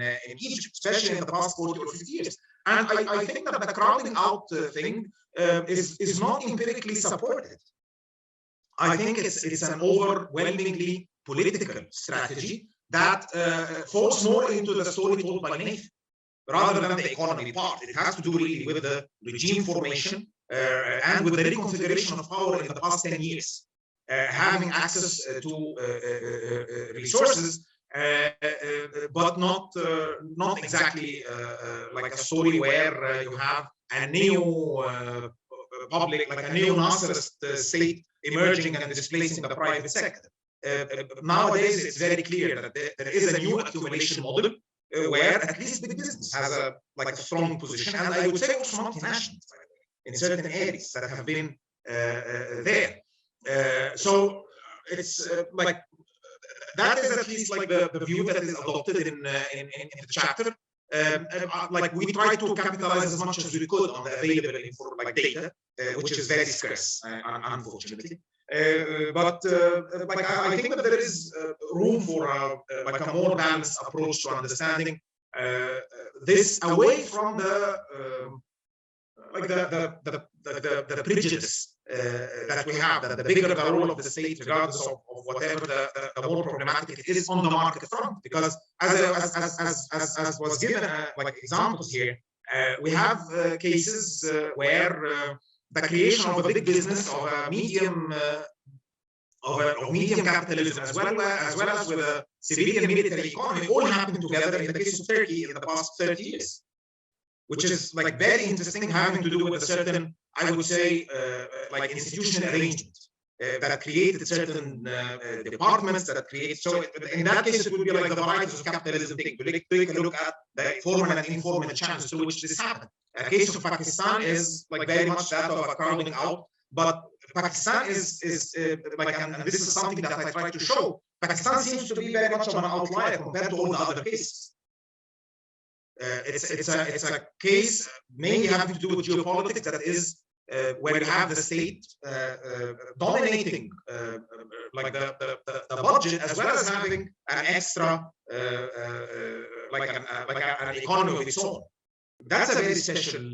Egypt, especially in the past 40 or 50 years. And I think that the crowding out thing is not empirically supported. I think it's an overwhelmingly political strategy that falls more into the story told by Nathan, rather than the economy part. It has to do really with the regime formation and with the reconfiguration of power in the past 10 years. Having access to resources, but not exactly like a story where you have a neo-public, like a neo-Nasserist state emerging and displacing the private sector. Nowadays, it's very clear that there is a new accumulation model where at least big business has a strong position, and I would say also multinationals, in certain areas that have been there. So it's like that is at least like the view that is adopted in the chapter. Like we try to capitalize as much as we could on the available like data, which is very scarce, unfortunately. But like I think that there is room for like a more balanced approach to understanding this away from the like the prejudice that we have, that the bigger the role of the state, regardless of whatever the more problematic it is on the market front. Because as was given like examples here, we have cases where the creation of a big business, of a medium of medium capitalism, as well as with a civilian military economy, all happened together in the case of Turkey in the past 30 years. Which is like very interesting, having to do with a certain, I would say, like institutional arrangement that created certain departments that create. So in that case, it would be like the varieties of capitalism thing. Take a look at the formal and informal channels through which this happened. The case of Pakistan is like very much that of a crowding out. But Pakistan is like, and this is something that I try to show. Pakistan seems to be very much of an outlier compared to all the other cases. It's a case mainly having to do with geopolitics, that is where you have the state dominating like the budget, as well as having an extra like an economy of its own. That's a very special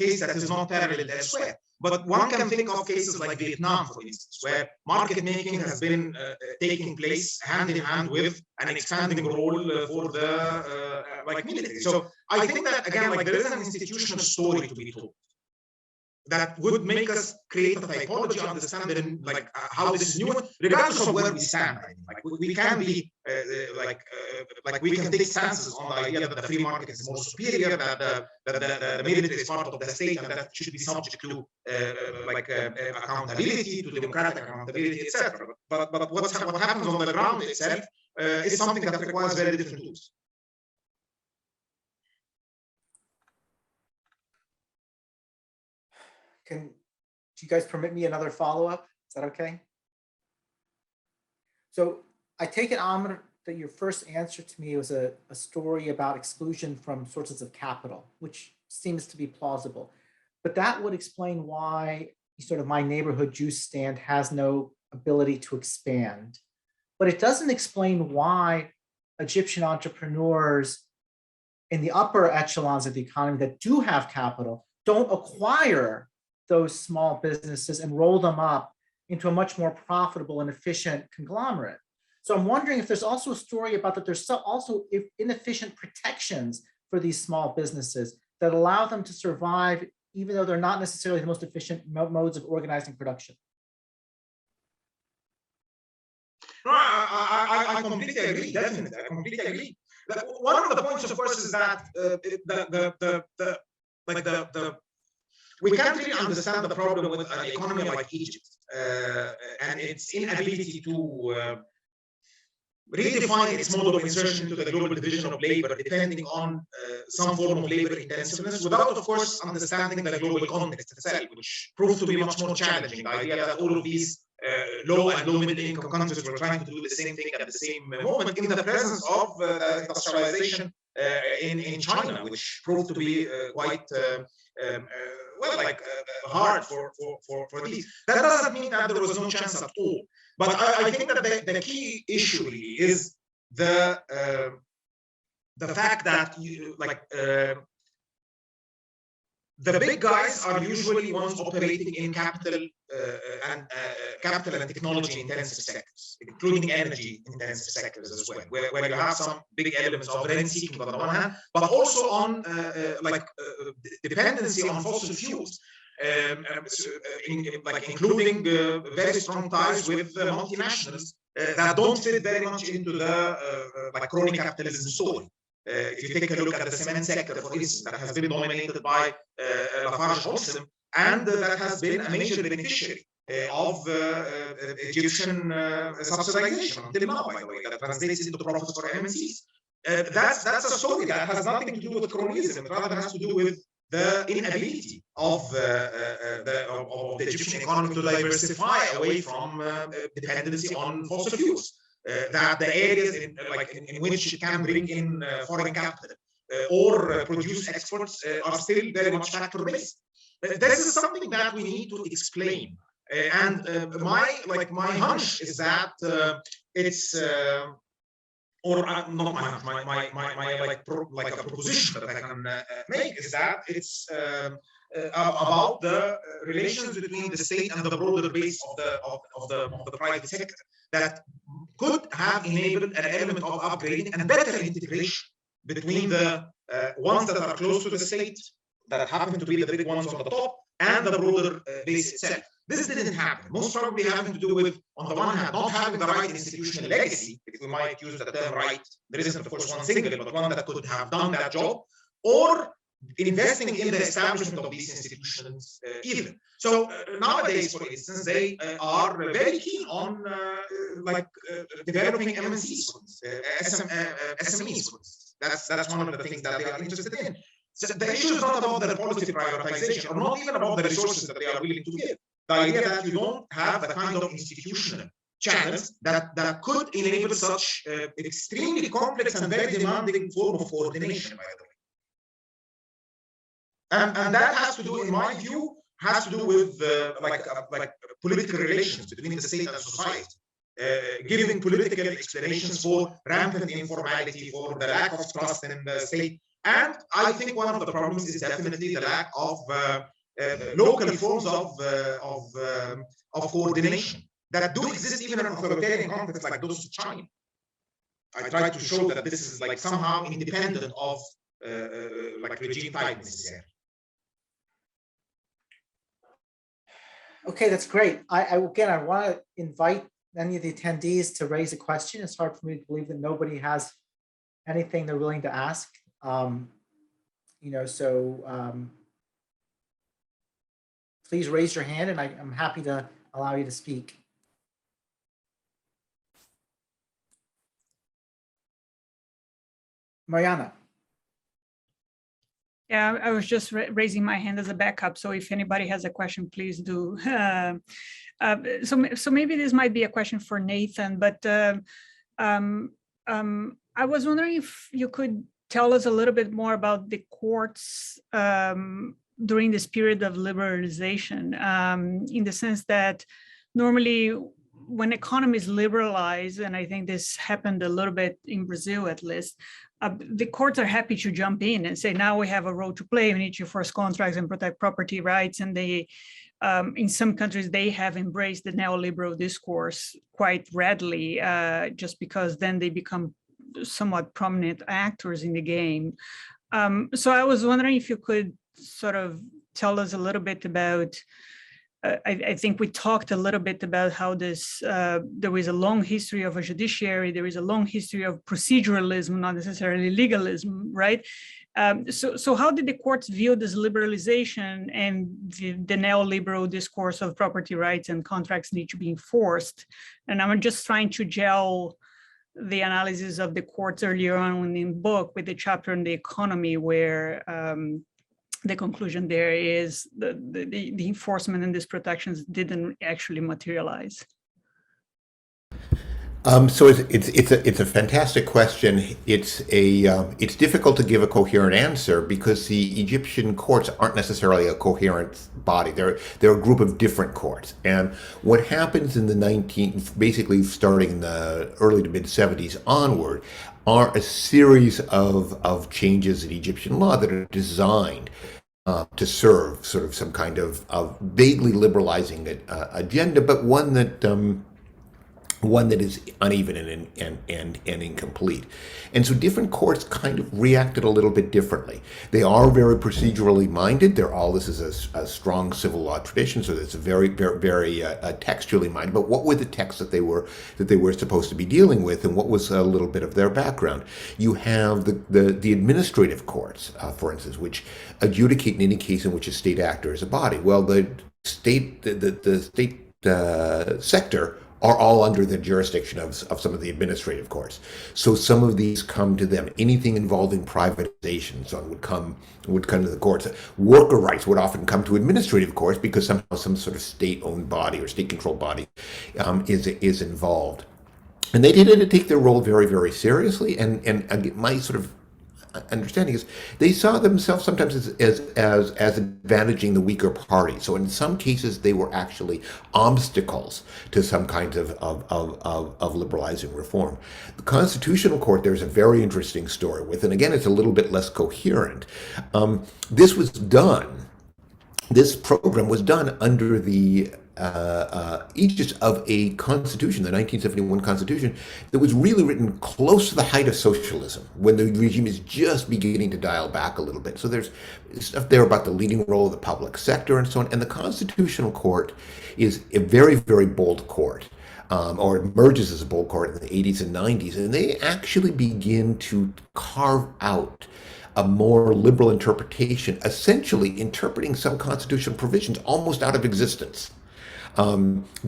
case that is not paralleled elsewhere. But one can think of cases like Vietnam, for instance, where market making has been taking place hand in hand with an expanding role for the like military. So I think that, again, like there is an institutional story to be told that would make us create a typology, understand that like how this is new, regardless of where we stand. I mean, like we can be like we can take stances on the idea that the free market is more superior, that the military is part of the state, and that should be subject to accountability, to democratic accountability, etc. But what happens on the ground itself is something that requires very different tools. Do you guys permit me another follow-up? Is that okay? So I take it, Amr, that your first answer to me was a story about exclusion from sources of capital, which seems to be plausible. But that would explain why sort of my neighborhood juice stand has no ability to expand. But it doesn't explain why Egyptian entrepreneurs in the upper echelons of the economy that do have capital don't acquire those small businesses and roll them up into a much more profitable and efficient conglomerate. So I'm wondering if there's also a story about that there's also inefficient protections for these small businesses that allow them to survive, even though they're not necessarily the most efficient modes of organizing production. No, I completely agree, definitely, I completely agree. One of the points, of course, is that we can't really understand the problem with an economy like Egypt and its inability to redefine its mode of insertion into the global division of labor, depending on some form of labor intensiveness, without, of course, understanding the global context itself, which proved to be much more challenging. The idea that all of these low and low middle income countries were trying to do the same thing at the same moment in the presence of industrialization in China, which proved to be quite hard for these. That doesn't mean that there was no chance at all. But I think that the key issue really is the fact that the big guys are usually ones operating in capital and technology intensive sectors, including energy intensive sectors as well, where you have some big elements of rent seeking on the one hand, but also on dependency on fossil fuels. Including very strong ties with multinationals that don't fit very much into the crony capitalism story. If you take a look at the cement sector, for instance, that has been dominated by Lafarge Holcim, and that has been a major beneficiary of Egyptian subsidization until now, by the way, that translates into profits for MNCs. That's a story that has nothing to do with cronyism. It rather has to do with the inability of the Egyptian economy to diversify away from dependency on fossil fuels. That the areas in which it can bring in foreign capital or produce exports are still very much factor-based. This is something that we need to explain. And my hunch is that it's or not my hunch, my a proposition that I can make is that it's about the relations between the state and the broader base of the private sector that could have enabled an element of upgrading and better integration between the ones that are close to the state, that happen to be the big ones on the top, and the broader base itself. This didn't happen, most probably having to do with, on the one hand, not having the right institutional legacy, if we might use the term right. There isn't, of course, one single, but one that could have done that job, or investing in the establishment of these institutions even. So nowadays, for instance, they are very keen on developing MNCs, SMEs. That's one of the things that they are interested in. So the issue is not about the policy prioritization, or not even about the resources that they are willing to give. The idea that you don't have the kind of institutional channels that could enable such extremely complex and very demanding form of coordination, by the way. And that has to do, in my view, with political relations between the state and society, giving political explanations for rampant informality, for the lack of trust in the state. And I think one of the problems is definitely the lack of local forms of coordination that do exist even in authoritarian contexts like those of China. I try to show that this is somehow independent of regime type necessarily. Okay, that's great. I want to invite any of the attendees to raise a question. It's hard for me to believe that nobody has anything they're willing to ask. Please raise your hand, and I'm happy to allow you to speak. Mariana. Yeah, I was just raising my hand as a backup. So if anybody has a question, please do. So maybe this might be a question for Nathan, but I was wondering if you could tell us a little bit more about the courts during this period of liberalization, in the sense that normally when economies liberalize, and I think this happened a little bit in Brazil at least, the courts are happy to jump in and say, now we have a role to play, we need to enforce contracts and protect property rights. And they, in some countries, they have embraced the neoliberal discourse quite readily, just because then they become somewhat prominent actors in the game. So I was wondering if you could sort of tell us a little bit about, I think we talked a little bit about how this, there is a long history of a judiciary, there is a long history of proceduralism, not necessarily legalism, right? So how did the courts view this liberalization and the neoliberal discourse of property rights and contracts need to be enforced? And I'm just trying to gel the analysis of the courts earlier on in the book with the chapter on the economy, where the conclusion there is the enforcement and these protections didn't actually materialize. So it's a fantastic question. It's difficult to give a coherent answer because the Egyptian courts aren't necessarily a coherent body. They're a group of different courts. And what happens in the basically starting in the early to mid 70s onward, are a series of changes in Egyptian law that are designed to serve sort of some kind of vaguely liberalizing agenda, but one that is uneven and incomplete. And so different courts kind of reacted a little bit differently. They are very procedurally minded. This is a strong civil law tradition, so it's very textually minded. But what were the texts that they were supposed to be dealing with, and what was a little bit of their background? You have the administrative courts, for instance, which adjudicate in any case in which a state actor is a body. Well, the state sector are all under the jurisdiction of some of the administrative courts. So some of these come to them. Anything involving privatization, so would come to the courts. Worker rights would often come to administrative courts because somehow some sort of state-owned body or state-controlled body is involved. And they tended to take their role very, very seriously. And my sort of understanding is they saw themselves sometimes as advantaging the weaker party. So in some cases, they were actually obstacles to some kinds of liberalizing reform. The Constitutional Court, there's a very interesting story with, and again, it's a little bit less coherent. This program was done under the aegis of a constitution, the 1971 Constitution, that was really written close to the height of socialism, when the regime is just beginning to dial back a little bit. So there's stuff there about the leading role of the public sector and so on. And the Constitutional Court is a very, very bold court. Or emerges as a bold court in the 80s and 90s, and they actually begin to carve out a more liberal interpretation, essentially interpreting some constitutional provisions almost out of existence.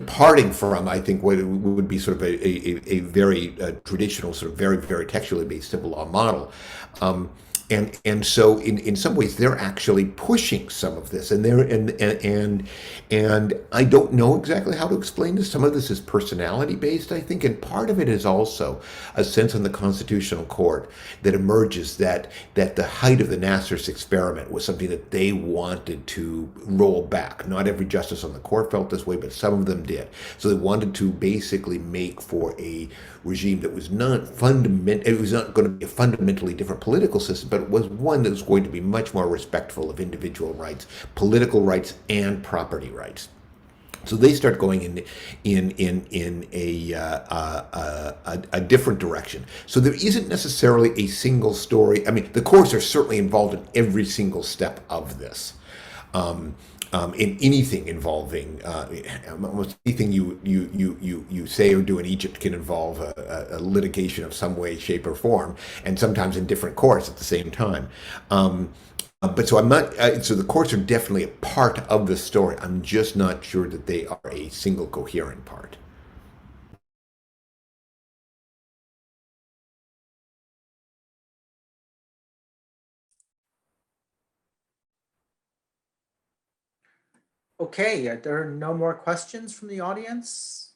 Parting from, I think, what would be sort of a very traditional, sort of very, very textually based civil law model. And so in some ways they're actually pushing some of this, and I don't know exactly how to explain this. Some of this is personality based, I think, and part of it is also a sense in the Constitutional Court that emerges that the height of the Nasser's experiment was something that they wanted to roll back. Not every justice on the court felt this way, but some of them did. So they wanted to basically make for a regime that was not it was not going to be a fundamentally different political system, but it was one that was going to be much more respectful of individual rights, political rights, and property rights. So they start going in a different direction. So there isn't necessarily a single story. I mean, the courts are certainly involved in every single step of this. In anything involving almost anything you say or do in Egypt can involve a litigation of some way, shape, or form, and sometimes in different courts at the same time. But so I'm not. So the courts are definitely a part of the story. I'm just not sure that they are a single coherent part. Okay, there are no more questions from the audience.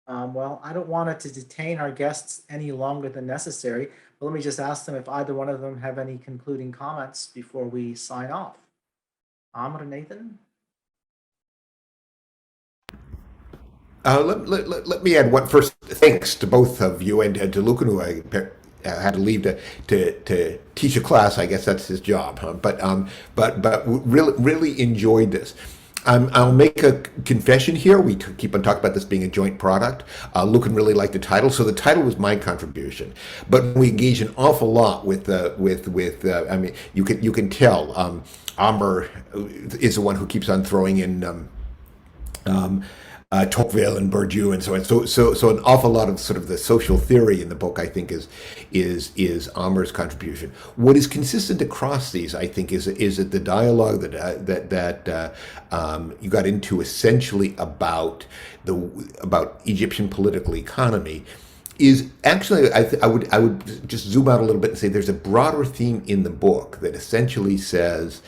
Well, I don't want it to detain our guests any longer than necessary, but let me just ask them if either one of them have any concluding comments before we sign off. Amr, Nathan? Let me add one first. Thanks to both of you and to Lucan, who I had to leave to teach a class. I guess that's his job. Huh? But really enjoyed this. I'll make a confession here. We keep on talking about this being a joint product. Lucan really liked the title, so the title was my contribution. But we engage an awful lot with I mean, you can tell. Amr is the one who keeps on throwing in. Tocqueville and Bourdieu and so on. So an awful lot of sort of the social theory in the book, I think, is Amr's contribution. What is consistent across these, I think, is that the dialogue that you got into essentially about Egyptian political economy is actually, I would just zoom out a little bit and say there's a broader theme in the book that essentially says,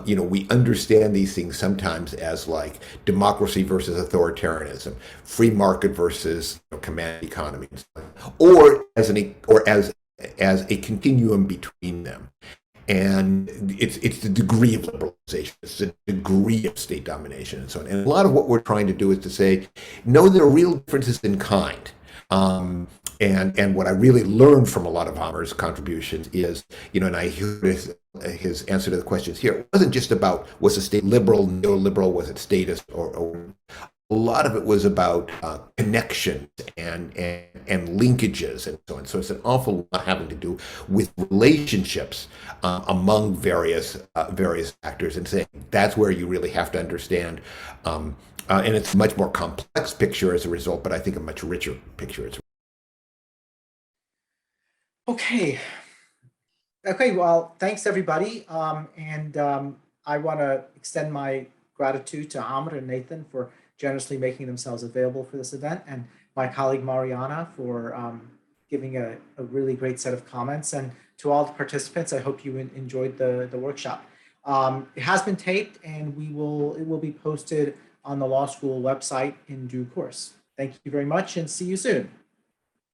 we understand these things sometimes as like democracy versus authoritarianism, free market versus command economy, or as a continuum between them. And it's the degree of liberalization, it's the degree of state domination, and so on. And a lot of what we're trying to do is to say, no, there are real differences in kind. And what I really learned from a lot of Amr's contributions is, and I heard his answer to the questions here, it wasn't just about was the state liberal, neoliberal, was it statist, or a lot of it was about connections and linkages and so on. So it's an awful lot having to do with relationships among various actors, and saying that's where you really have to understand. And it's a much more complex picture as a result, but I think a much richer picture as well. Okay, well, thanks everybody. And I want to extend my gratitude to Amr and Nathan for generously making themselves available for this event, and my colleague Mariana for giving a really great set of comments. And to all the participants, I hope you enjoyed the workshop. It has been taped, and it will be posted on the law school website in due course. Thank you very much, and see you soon.